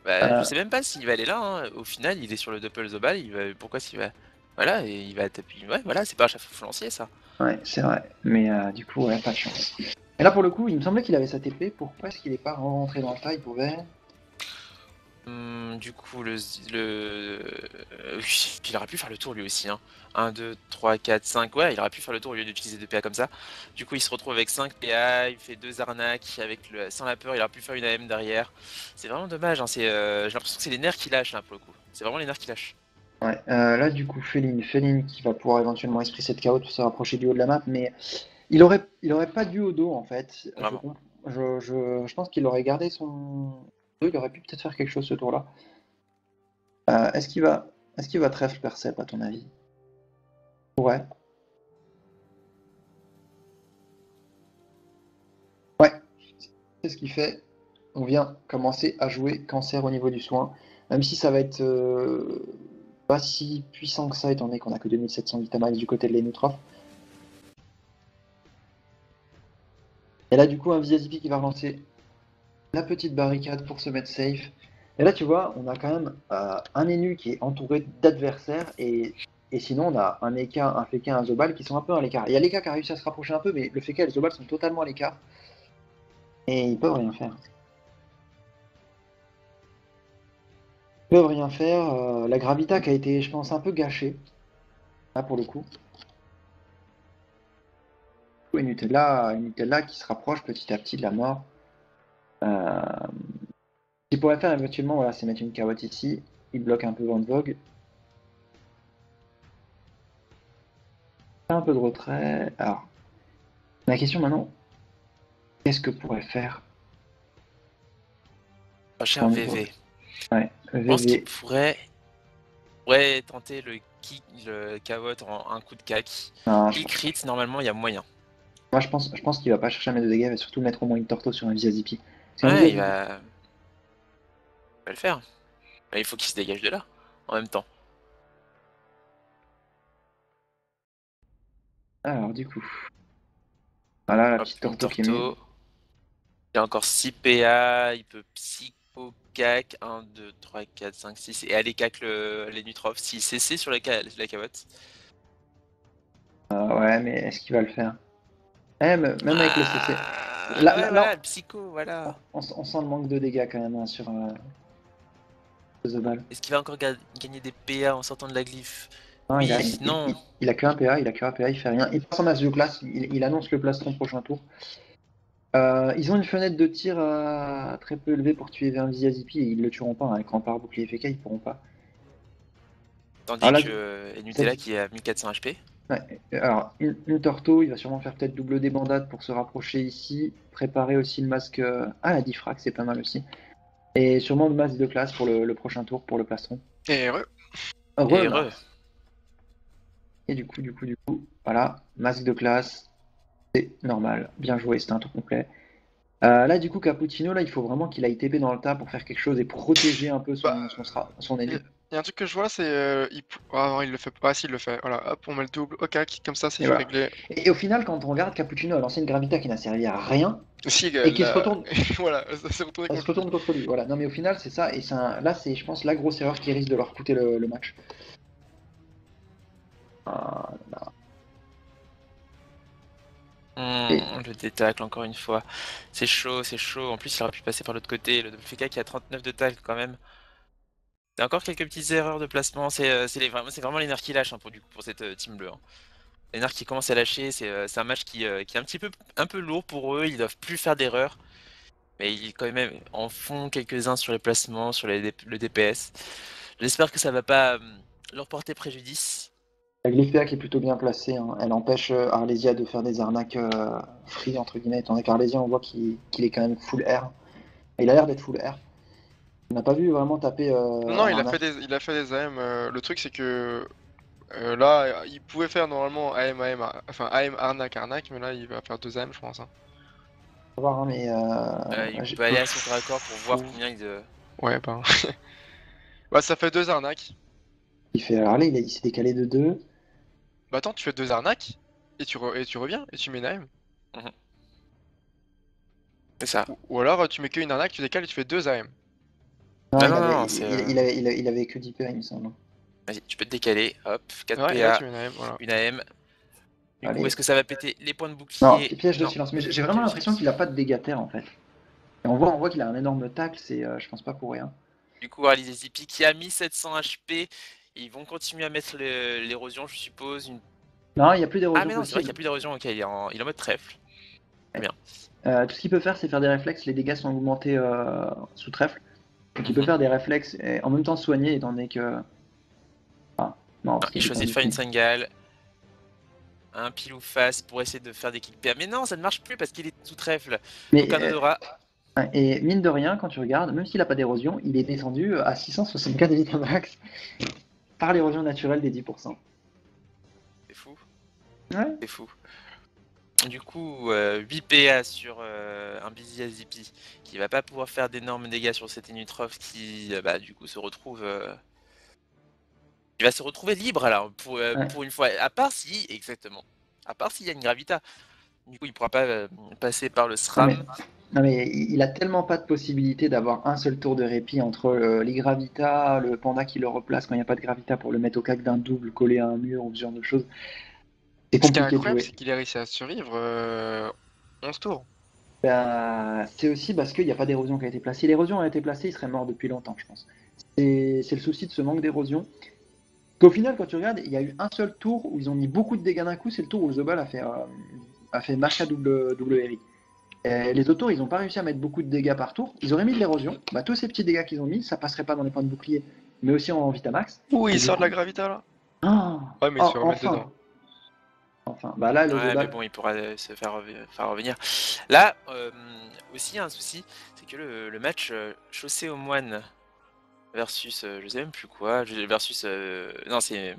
Bah, je sais même pas s'il va aller là, hein. Au final il est sur le Doppel Zobal, pourquoi s'il va. Voilà, et il va taper. Ouais, voilà, c'est pas un Chaferfou lancier ça. Ouais, c'est vrai, mais du coup, ouais, pas de chance. Et là pour le coup, il me semblait qu'il avait sa TP, pourquoi est-ce qu'il est pas rentré dans le tas? Il pouvait. Du coup, oui, il aurait pu faire le tour lui aussi. Hein. 1, 2, 3, 4, 5. Ouais, il aurait pu faire le tour au lieu d'utiliser 2 PA comme ça. Du coup, il se retrouve avec 5 PA. Il fait 2 arnaques sans la peur. Il aurait pu faire une AM derrière. C'est vraiment dommage. Hein. J'ai l'impression que c'est les nerfs qui lâchent là pour le coup. C'est vraiment les nerfs qui lâchent. Ouais, là du coup, Féline qui va pouvoir éventuellement esprit cette KO pour se rapprocher du haut de la map, mais il aurait pas dû au dos en fait. Je pense qu'il aurait gardé son. Il aurait pu peut-être faire quelque chose ce tour-là. Est-ce qu'il va trèfle Percep à ton avis? Ouais. Ouais. C'est ce qu'il fait. On vient commencer à jouer cancer au niveau du soin. Même si ça va être pas si puissant que ça, étant donné qu'on a que 2700 Vitamax du côté de l'Enutrof. Et là, du coup, un Visazipi qui va relancer la petite barricade pour se mettre safe. Et là, tu vois, on a quand même un Enu qui est entouré d'adversaires et sinon, on a un Eka, un Feka, un Zobal qui sont un peu à l'écart. Il y a l'Eka qui a réussi à se rapprocher un peu, mais le Feka et le Zobal sont totalement à l'écart. Et ils peuvent rien faire. Ils peuvent rien faire. La Gravita qui a été, je pense, un peu gâchée. Là, pour le coup. Et Nutella qui se rapproche petit à petit de la mort. Ce qu'il pourrait faire éventuellement, voilà, c'est mettre une carotte ici. Il bloque un peu Van Vogue. Un peu de retrait. Alors, la question maintenant, qu'est-ce que pourrait faire Cher VV. Ouais, Je pense qu'il pourrait tenter le Kawot en un coup de cac. Il crit, normalement il y a moyen. Moi je pense qu'il va pas chercher à mettre de dégâts, il va surtout mettre au moins une Torto sur un Visazipi. Ouais, il va le faire. Mais il faut qu'il se dégage de là, en même temps. Alors, du coup. Voilà, la Hop, petite torto qui est mise. Torto. Il a encore 6 PA, il peut Psycho cac, 1, 2, 3, 4, 5, 6, et aller cac les Nutrof, s'il CC sur la cavotte. Ouais, mais est-ce qu'il va le faire? Même avec le CC. Ouais, voilà, Psycho, voilà. On sent le manque de dégâts quand même hein, sur The Ball. Est-ce qu'il va encore gagner des PA en sortant de la glyphe? Non, Oui, non. il a que un PA, il fait rien. Il passe en masse de classe, il annonce le plastron prochain tour. Ils ont une fenêtre de tir très peu élevée pour tuer Vermizia Zippy et ils le tueront pas. Hein, avec rempart bouclier FK, ils pourront pas. Tandis Là, que Nutella qui est à 1400 HP. Ouais, alors, une Torto, il va sûrement faire peut-être double débandade pour se rapprocher ici. Préparer aussi le masque. Ah, la diffrac, c'est pas mal aussi. Et sûrement le masque de classe pour le prochain tour pour le plastron. Et heureux. Heureux. Et du coup, voilà, masque de classe, c'est normal. Bien joué, c'était un tour complet. Là, du coup, Cappuccino, là, il faut vraiment qu'il aille TP dans le tas pour faire quelque chose et protéger un peu son ennemi. Il y a un truc que je vois, c'est. Ah non, il le fait pas. Ah, si, il le fait. Voilà, hop, on met le double. Ok, comme ça, c'est Voilà. réglé. Et au final, quand on regarde, Cappuccino a lancé une Gravita qui n'a servi à rien. Si, et qui se retourne. Voilà, ça s'est retourné Elle se retourne contre lui. Voilà. Non, mais au final, c'est ça. Et là, c'est, je pense, la grosse erreur qui risque de leur coûter le match. Le détacle encore une fois. C'est chaud, c'est chaud. En plus, il aurait pu passer par l'autre côté. Le FK qui a 39 de tacle quand même. Il y a encore quelques petites erreurs de placement. C'est vraiment les nerfs qui lâchent hein, pour cette team bleue. Hein. Les nerfs qui commencent à lâcher. C'est un match qui est un peu lourd pour eux. Ils doivent plus faire d'erreurs. Mais ils quand même en font quelques-uns sur les placements, sur le DPS. J'espère que ça va pas leur porter préjudice. La Glyphia qui est plutôt bien placée, hein. Elle empêche Arlésia de faire des arnaques free, entre guillemets, étant donné qu'Arlésia, on voit qu'il est quand même full R. Il a l'air d'être full R. On n'a pas vu vraiment taper. Non, il a arnaque. il a fait des AM. Le truc, c'est que là, il pouvait faire normalement AM, enfin AM arnaque, mais là, il va faire 2 AM, je pense. Hein. On va voir, hein, mais. Il peut aller à son corps à corps pour voir combien il. Ouais, bah. Bah, ça fait 2 arnaques. Il fait Harley, il s'est décalé de 2. Bah, attends, tu fais 2 arnaques et tu reviens et tu mets une AM. C'est ça. Ou alors, tu mets qu'une arnaque, tu décales et tu fais 2 AM. Non, Non, il avait que 10 PA, il me semble. Vas-y, tu peux te décaler, hop, 4 Ouais, et là, PA, tu mets une AM, voilà. une AM. Du Allez. coup, est-ce que ça va péter les points de bouclier? Non, piège de Non. silence. Mais j'ai vraiment l'impression qu'il a pas de dégâts terre en fait. Et on voit qu'il a un énorme tacle, c'est, je pense pas pour rien. Du coup, Rally Zippy qui a mis 700 HP. Ils vont continuer à mettre l'érosion, je suppose. Non, il n'y a plus d'érosion. Ah, mais non, c'est vrai qu'il n'y a plus d'érosion. Ok, il est en mode trèfle. Très bien. Tout ce qu'il peut faire, c'est faire des réflexes. Les dégâts sont augmentés sous trèfle. Donc il peut faire des réflexes et en même temps soigner, étant donné que. Ah, non, Il choisit de faire une Sangale. Un pile ou face pour essayer de faire des kicks PA. Mais non, ça ne marche plus parce qu'il est sous trèfle. Donc un Odora. Et mine de rien, quand tu regardes, même s'il n'a pas d'érosion, il est descendu à 664 Vitamax par l'érosion naturelle des 10%. C'est fou. Ouais. C'est fou. Du coup, 8 PA sur un Busy Zippy qui va pas pouvoir faire d'énormes dégâts sur cet Inutrof qui, du coup, se retrouve. Il va se retrouver libre alors pour une fois. À part si, exactement. À part s'il y a une Gravita. Du coup, il pourra pas passer par le SRAM. Non mais il a tellement pas de possibilité d'avoir un seul tour de répit entre les Gravita, le Panda qui le replace quand il n'y a pas de Gravita pour le mettre au cac d'un double collé à un mur ou ce genre de choses. C'est compliqué. Ce qui est incroyable, c'est qu'il a réussi à survivre 11 tours. C'est aussi parce qu'il n'y a pas d'érosion qui a été placée. Si l'érosion a été placée, il serait mort depuis longtemps, je pense. C'est le souci de ce manque d'érosion. Qu'au final, quand tu regardes, il y a eu un seul tour où ils ont mis beaucoup de dégâts d'un coup, c'est le tour où The Ball a fait marche à double Eric. Les autres tours, ils n'ont pas réussi à mettre beaucoup de dégâts par tour. Ils auraient mis de l'érosion. Tous ces petits dégâts qu'ils ont mis, ça passerait pas dans les points de bouclier, mais aussi en Vitamax. Ouh, il sort de la Gravita là. Ouais, mais il se remet dedans. Enfin, là, le mais bon, il pourra se faire revenir. Là, aussi, il y a un souci, c'est que le match Chaussée aux Moines versus, je sais même plus quoi, versus, non, c'est...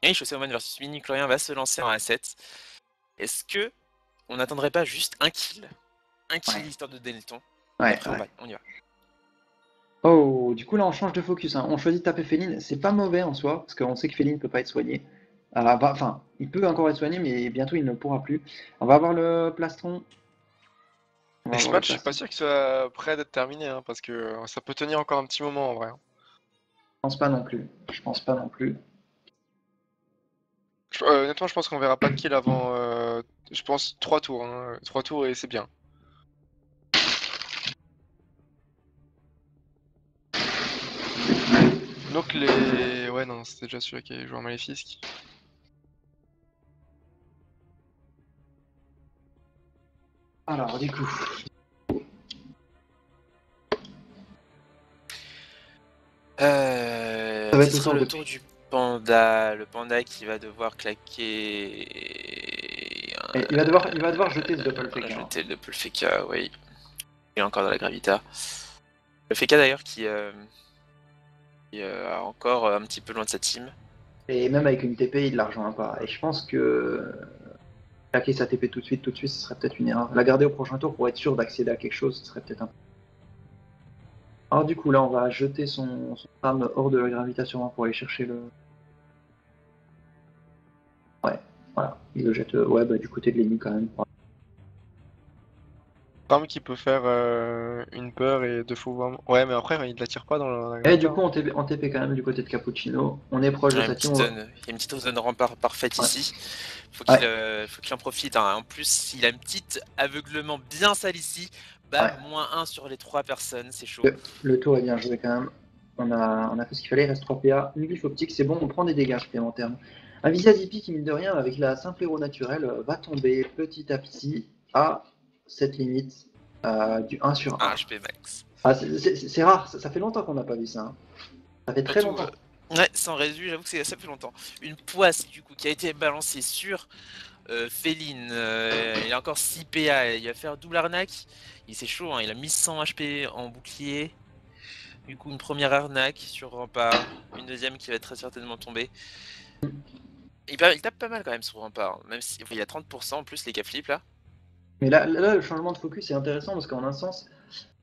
Oui, Chaussée aux Moines versus Mini-Chlorien va se lancer en A7. Est-ce que on n'attendrait pas juste un kill histoire de donner le ton? Après, on y va. Oh, du coup là on change de focus, hein. On choisit de taper Féline, c'est pas mauvais en soi, parce qu'on sait que Féline peut pas être soigné. Enfin, il peut encore être soigné, mais bientôt il ne pourra plus. On va avoir le plastron. Et ce match, je suis pas sûr qu'il soit prêt d'être terminé, hein, parce que ça peut tenir encore un petit moment en vrai. Je pense pas non plus. Je pense pas non plus. Honnêtement, je pense qu'on verra pas de kill avant, je pense 3 tours. 3 tours et c'est bien. Donc les... Ouais, non, c'était déjà celui qui joué en Maléfique. Alors, du coup... Ce sera le tour du panda. Le panda qui va devoir claquer... Il va devoir jeter ce double feka. Jeter le double feka, oui. Il est encore dans la gravita. Le feka d'ailleurs qui est encore un petit peu loin de sa team. Et même avec une TP, il ne la rejoint pas. Et je pense que claquer sa TP tout de suite, ce serait peut-être une erreur. La garder au prochain tour pour être sûr d'accéder à quelque chose, ce serait peut-être un... Alors du coup, là, on va jeter son âme hors de la gravitation pour aller chercher le... Ouais, voilà. Il le jette du côté de l'ennemi quand même. Ram qui peut faire une peur et 2 faux vraiment. Ouais, mais après, il la tire pas dans la Et du coup, on TP quand même du côté de Cappuccino. On est proche de sa team. Il y a une petite zone rempart parfaite ici. Faut qu'il en profite. Hein. En plus, il a une petite aveuglement bien sale ici. Bam, -1 sur les 3 personnes, c'est chaud. Le tour est bien joué quand même. On a fait ce qu'il fallait, il reste 3 PA. Une glyphe optique, c'est bon, on prend des dégâts supplémentaires. Un Visiadipi qui, mine de rien, avec la simple héros naturelle, va tomber petit à petit à cette limite du 1 sur 1. HP max. Ah, c'est rare, ça fait longtemps qu'on n'a pas vu ça. Hein. Ça fait très longtemps. Ouais, sans résu, j'avoue que ça fait longtemps. Une poisse, du coup, qui a été balancée sur Féline. Il a encore 6 PA, il va faire double arnaque. C'est chaud, hein. Il a mis 100 HP en bouclier. Du coup, une première arnaque sur Rempart, une deuxième qui va très certainement tomber. Il tape pas mal quand même sur Rempart, même si il y a 30% en plus les cap flip là. Mais là, le changement de focus est intéressant parce qu'en un sens,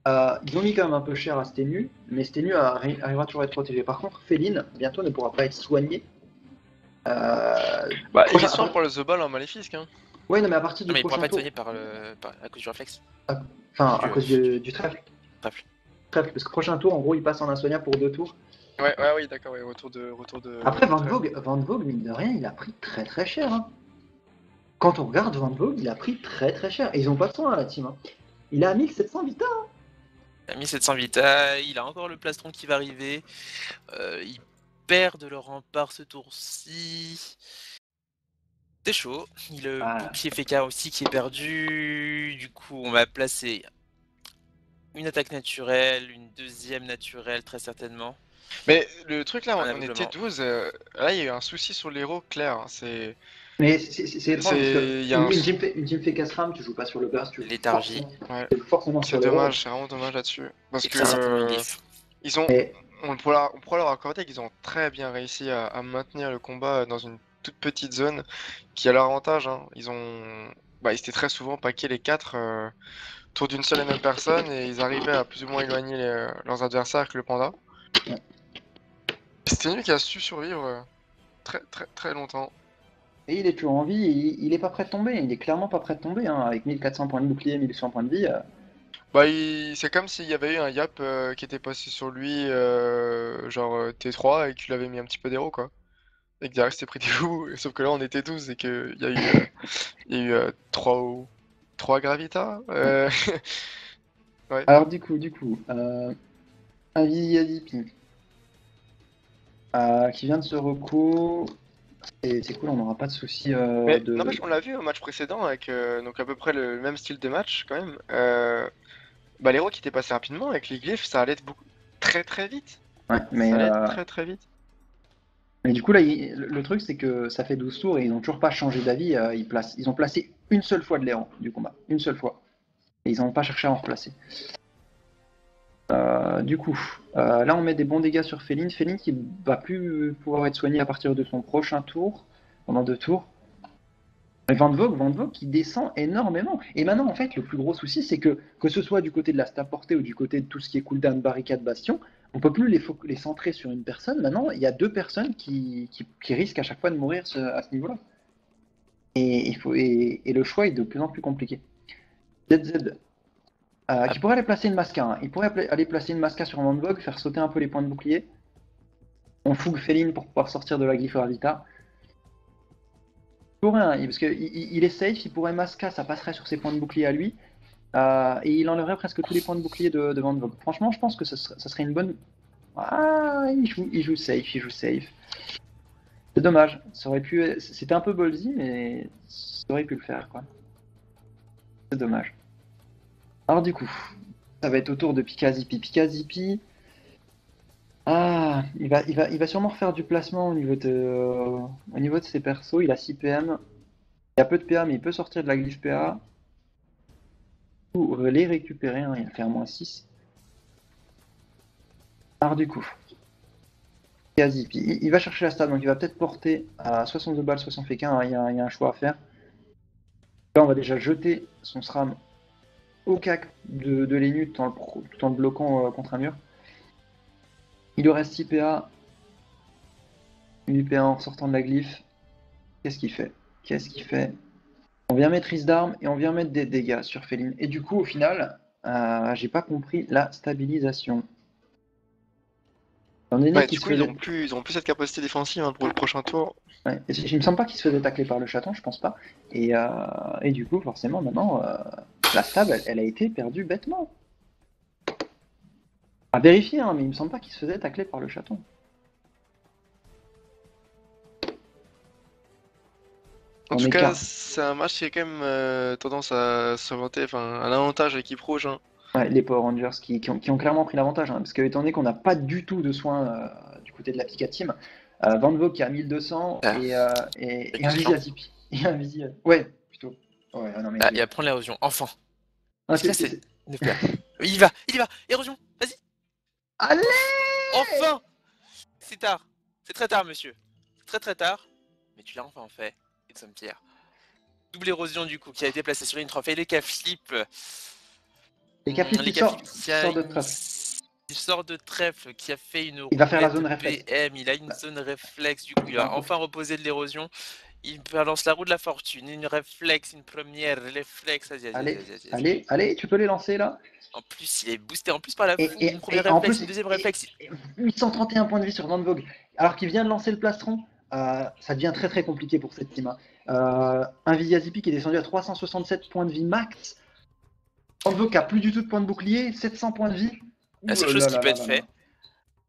ils ont mis quand même un peu cher à Stenu, mais Stenu arrivera toujours à être protégé. Par contre, Féline, bientôt ne pourra pas être soigné. Il est soin pour le The Ball en Maléfique. Hein. Ouais, non, mais à partir du prochain tour... Mais il pourra pas être soigné à cause du réflexe. Enfin, à cause du trèfle. Trèfle, parce que prochain tour, en gros, il passe en insoignable pour 2 tours. Oui, d'accord, retour de... Après, Van Vogue, mine de rien, il a pris très très cher. Hein. Quand on regarde Van Vogue, il a pris très très cher. Et ils ont pas de soin à la team. Hein. Il a 1700 vita. Hein. Il a 1700 vita, il a encore le plastron qui va arriver. Il perd de leur rempart ce tour-ci. C'est chaud. Il a le bouclier FK aussi qui est perdu. Du coup, on va placer une attaque naturelle, une deuxième naturelle très certainement. Mais le truc là, on était 12. Là, il y a eu un souci sur l'héros clair. C'est... Mais c'est étrange parce que une team fait Castram, tu joues pas sur le burst, tu joues léthargie. Forcément sur dommage, c'est vraiment dommage là-dessus. Parce que ils ont, on pourra leur accorder qu'ils ont très bien réussi à maintenir le combat dans une toute petite zone qui a l'avantage. Hein. Ils étaient très souvent paqués les 4 autour d'une seule et même personne et ils arrivaient à plus ou moins éloigner leurs adversaires avec le panda. C'était lui qui a su survivre très très très longtemps. Et il est toujours en vie, il est pas prêt de tomber, il est clairement pas prêt de tomber, hein, avec 1400 points de bouclier, 1100 points de vie. C'est comme s'il y avait eu un Yap qui était passé sur lui, genre T3, et que tu l'avais mis un petit peu d'héros, quoi. Et que derrière c'était pris des coups, sauf que là on était 12 et qu'il y a eu 3 Gravita. Ouais. Alors du coup, un Visiadipi qui vient de se reco. C'est cool, on n'aura pas de soucis Non, mais on l'a vu au match précédent avec donc à peu près le même style de match quand même. L'héros qui était passé rapidement avec les glyphes, ça allait être très très vite. Ouais, mais ça allait être très très vite. Mais du coup là, le truc c'est que ça fait 12 tours et ils n'ont toujours pas changé d'avis. Ils ont placé une seule fois de l'héros du combat, une seule fois. Et ils n'ont pas cherché à en replacer. Là on met des bons dégâts sur Féline. Féline qui va plus pouvoir être soigné à partir de son prochain tour, pendant 2 tours. Et Van Vogue qui descend énormément. Et maintenant en fait le plus gros souci c'est que ce soit du côté de la staff portée ou du côté de tout ce qui est cooldown, barricade, bastion, On peut plus les centrer sur une personne. Maintenant, il y a 2 personnes qui risquent à chaque fois de mourir à ce niveau-là. Et le choix est de plus en plus compliqué. ZZ, qui pourrait aller placer une Masca. Hein. Il pourrait aller placer une Masca sur Van Vogue, faire sauter un peu les points de bouclier. On fougue Féline pour pouvoir sortir de la Glyph Gravita. Parce qu'il est safe, il pourrait Masca, ça passerait sur ses points de bouclier à lui. Et il enlèverait presque tous les points de bouclier de Van Vogue. Franchement, je pense que ça serait une bonne... Ah, il joue safe. C'est dommage. Ça aurait pu... C'était un peu ballsy, mais ça aurait pu le faire, quoi. C'est dommage. Alors du coup, ça va être au tour de Pika Zippy. Pika Zippy... Ah, il va sûrement refaire du placement au niveau de ses persos. Il a 6 PM. Il a peu de PA, mais il peut sortir de la glyph PA. Ou les récupérer, hein, il va faire -6. Alors du coup, Pika Zippy, il va chercher la stab, donc il va peut-être porter à 62 balles, 60 féquins, hein, il y a un choix à faire. Là, on va déjà jeter son SRAM au cac de l'Enu tout en le bloquant contre un mur. Il lui reste 6 PA. Une UP1 en sortant de la glyphe. Qu'est-ce qu'il fait? On vient maîtrise d'armes et on vient mettre des dégâts sur Féline. Et du coup, au final, j'ai pas compris la stabilisation. Du coup, ils ont plus cette capacité défensive hein, pour le prochain tour. Ouais. Il me semble pas qu'il se faisait tacler par le chaton, je pense pas. Et du coup, forcément, maintenant, la stab, elle a été perdue bêtement. À vérifier, hein, mais il me semble pas qu'il se faisait tacler par le chaton. En tout cas, c'est un match qui a quand même tendance à s'orienter, enfin, un avantage à l'équipe rouge. Hein. Ouais, les Power Rangers qui ont clairement pris l'avantage, hein, parce que étant donné qu'on n'a pas du tout de soins du côté de la Pika Team, Van Vogue qui a 1200 et un Visi à Zippy. Ouais, plutôt. Ouais, non, mais... il va prendre l'érosion, enfin. Ah, c'est... Il y va, érosion, vas-y. Allez! Enfin! C'est tard, c'est très tard, monsieur. C'est très tard, mais tu l'as enfin fait, et nous sommes fiers. Double érosion du coup qui a été placée sur une trophée, les K-flip. Les K-flip qui sort de trèfle. Il sort de trèfle qui a fait une il va faire la zone réflexe. PM, il a une zone réflexe, du coup il va enfin reposer de l'érosion. Il balance la roue de la fortune, une réflexe, une première réflexe. Allez, tu peux les lancer là. En plus, il est boosté en plus par la fougue, une première réflexe, une deuxième réflexe. 831 points de vie sur Van Vogue, alors qu'il vient de lancer le plastron. Ça devient très compliqué pour cette team. Un Visi Zippy qui est descendu à 367 points de vie max. Van Vogue qui a plus du tout de points de bouclier, 700 points de vie. La seule chose qui peut être fait,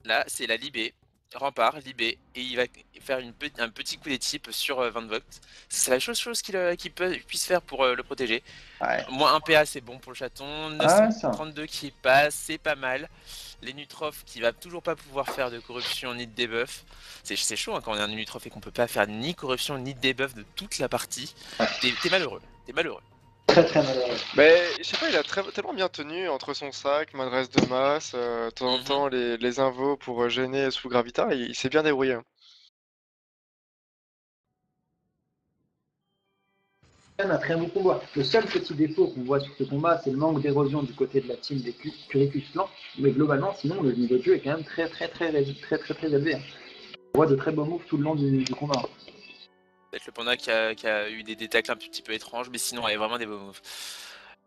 là, c'est la libé, rempart, libé, et il va faire un petit coup des types sur Van Vogt. C'est la chose qu'il puisse faire pour le protéger. Ouais. Moins 1 PA, c'est bon pour le chaton. 932 qui passe, c'est pas mal. Les Nutroph qui va toujours pas pouvoir faire de corruption ni de debuff. C'est chaud hein, quand on est un Nutroph et qu'on peut pas faire ni corruption ni de debuff de toute la partie. T'es malheureux. Très malheureux. Mais je sais pas, il a tellement bien tenu entre son sac, m'adresse de masse, de temps en temps les invos pour gêner sous Gravita, il s'est bien débrouillé. Un très bon combat. Le seul petit défaut qu'on voit sur ce combat, c'est le manque d'érosion du côté de la team des Curicus Clan. Mais globalement, sinon, le niveau de jeu est quand même très élevé. On voit de très beaux moves tout le long du combat. Peut-être le panda qui a eu des tacles un petit peu étranges, mais sinon, il y a vraiment des beaux moves.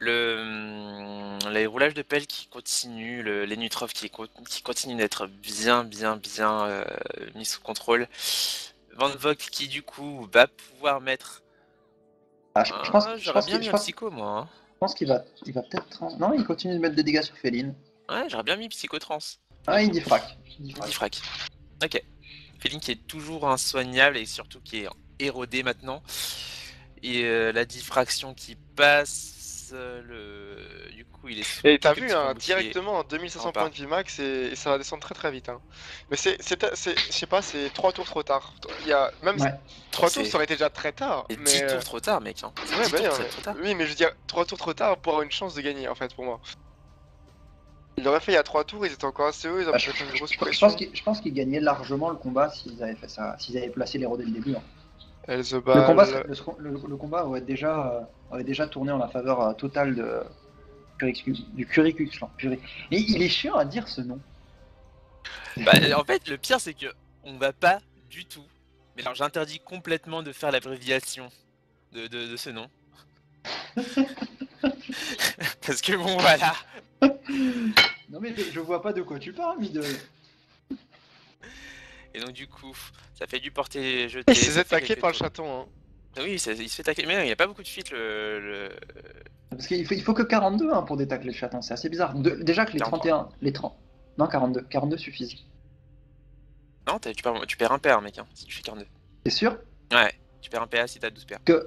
Les roulages de pelle qui continuent, les Nutroph qui continuent d'être bien mis sous contrôle. Van Vogt qui du coup va pouvoir mettre... j'aurais bien mis un psycho moi. Hein. Je pense qu'il va peut-être... Non, il continue de mettre des dégâts sur Féline. Ouais, j'aurais bien mis psychotrans. Ah, il dit frac. Ok. Féline qui est toujours insoignable et surtout qui est érodé maintenant. Et la diffraction qui passe... Du coup, il est. Et t'as vu, hein, directement 2500 points de vie max et ça va descendre très vite. Hein. Mais je sais pas, c'est 3 tours trop tard. Il y a même 3 tours, ça aurait été déjà très tard. Et 10 tours trop tard, mec. Hein. Trop tard. Oui, mais je veux dire, 3 tours trop tard pour avoir une chance de gagner, en fait, pour moi. Il l'aurait fait il y a 3 tours, ils étaient encore assez hauts, ils avaient fait une grosse pression. Je pense qu'ils gagnaient largement le combat s'ils avaient fait ça, s'ils avaient placé les dès le début. Hein. Le combat aurait déjà tourné en la faveur totale du Curicus Clan. Et il est chiant à dire ce nom. Bah, en fait, le pire, c'est que on va pas du tout. Mais alors, j'interdis complètement de faire l'abréviation de ce nom. Parce que bon, voilà. Non mais je vois pas de quoi tu parles, Middle. Et donc du coup, ça fait du porter-jeter. Il s'est fait attaquer par le chaton. Hein. Oui, il se fait attaquer. Mais non, il n'y a pas beaucoup de fuite Parce qu'il faut que 42 hein, pour détacler le chaton, c'est assez bizarre. Déjà que les 31, les 30... Non, 42 suffisent. Non, tu perds un PA, mec, hein, si tu fais 42. T'es sûr? Ouais, tu perds un PA si t'as 12 PA. Que,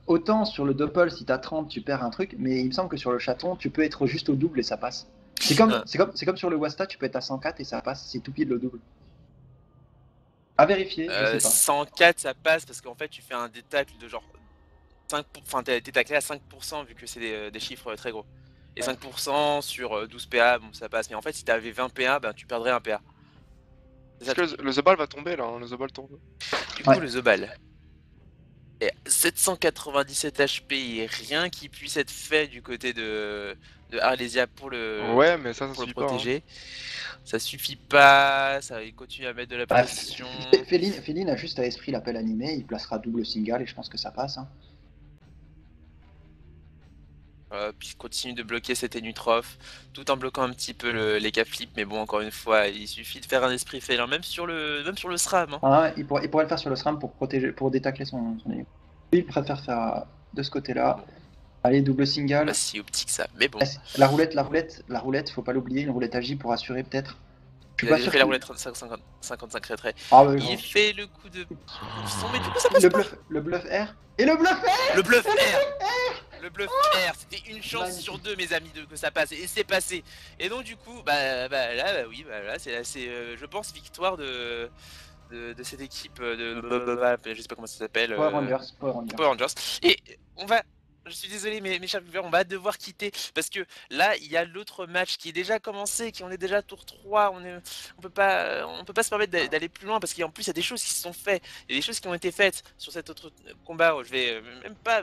autant sur le doppel, si t'as 30, tu perds un truc, mais il me semble que sur le chaton, tu peux être juste au double et ça passe. C'est comme sur le Wasta, tu peux être à 104 et ça passe, c'est tout pile le double. À vérifier, je sais pas. 104 ça passe parce qu'en fait tu fais un détacle de genre 5%, enfin t'es taclé à 5% vu que c'est des chiffres très gros. Et 5% sur 12 PA, bon ça passe, mais en fait si t'avais 20 PA, ben tu perdrais un PA. Est-ce que le Zobal va tomber là, hein, le Zobal tombe. Du coup le Zobal. Et 797 HP, il n'y a rien qui puisse être fait du côté de Arlésia pour le, ouais, mais ça pour le suffit protéger. Pas, hein. Ça suffit pas, ça il continue à mettre de la pression. Féline a juste à esprit l'appel animé, il placera double single et je pense que ça passe. Hein. Puis il continue de bloquer cet Enutrof, tout en bloquant un petit peu les cap flips, mais bon encore une fois il suffit de faire un esprit félin, même sur le SRAM. Hein. Ah, il pourrait le faire sur le SRAM pour protéger, pour détacler son ennemi. Il préfère faire de ce côté-là. Bon. Allez, double single. Pas si optique ça, mais bon. La roulette, faut pas l'oublier, une roulette AJ pour assurer peut-être. Il a déjà fait la roulette 55 retrait. Ah, ouais, il fait le coup de son, mais du coup ça passe pas. Le bluff R. Et le bluff R. Le bluff R. Le bluff R, c'était une chance sur deux, mes amis, que ça passe, et c'est passé. Et donc du coup, là, c'est je pense victoire de cette équipe je sais pas comment ça s'appelle. Power Rangers. Et je suis désolé, mes chers viewers, on va devoir quitter parce que là, il y a l'autre match qui est déjà commencé, qui on est déjà tour 3. On peut pas se permettre d'aller plus loin parce qu'en plus, il y a des choses qui se sont faites. Il y a des choses qui ont été faites sur cet autre combat. Je vais même pas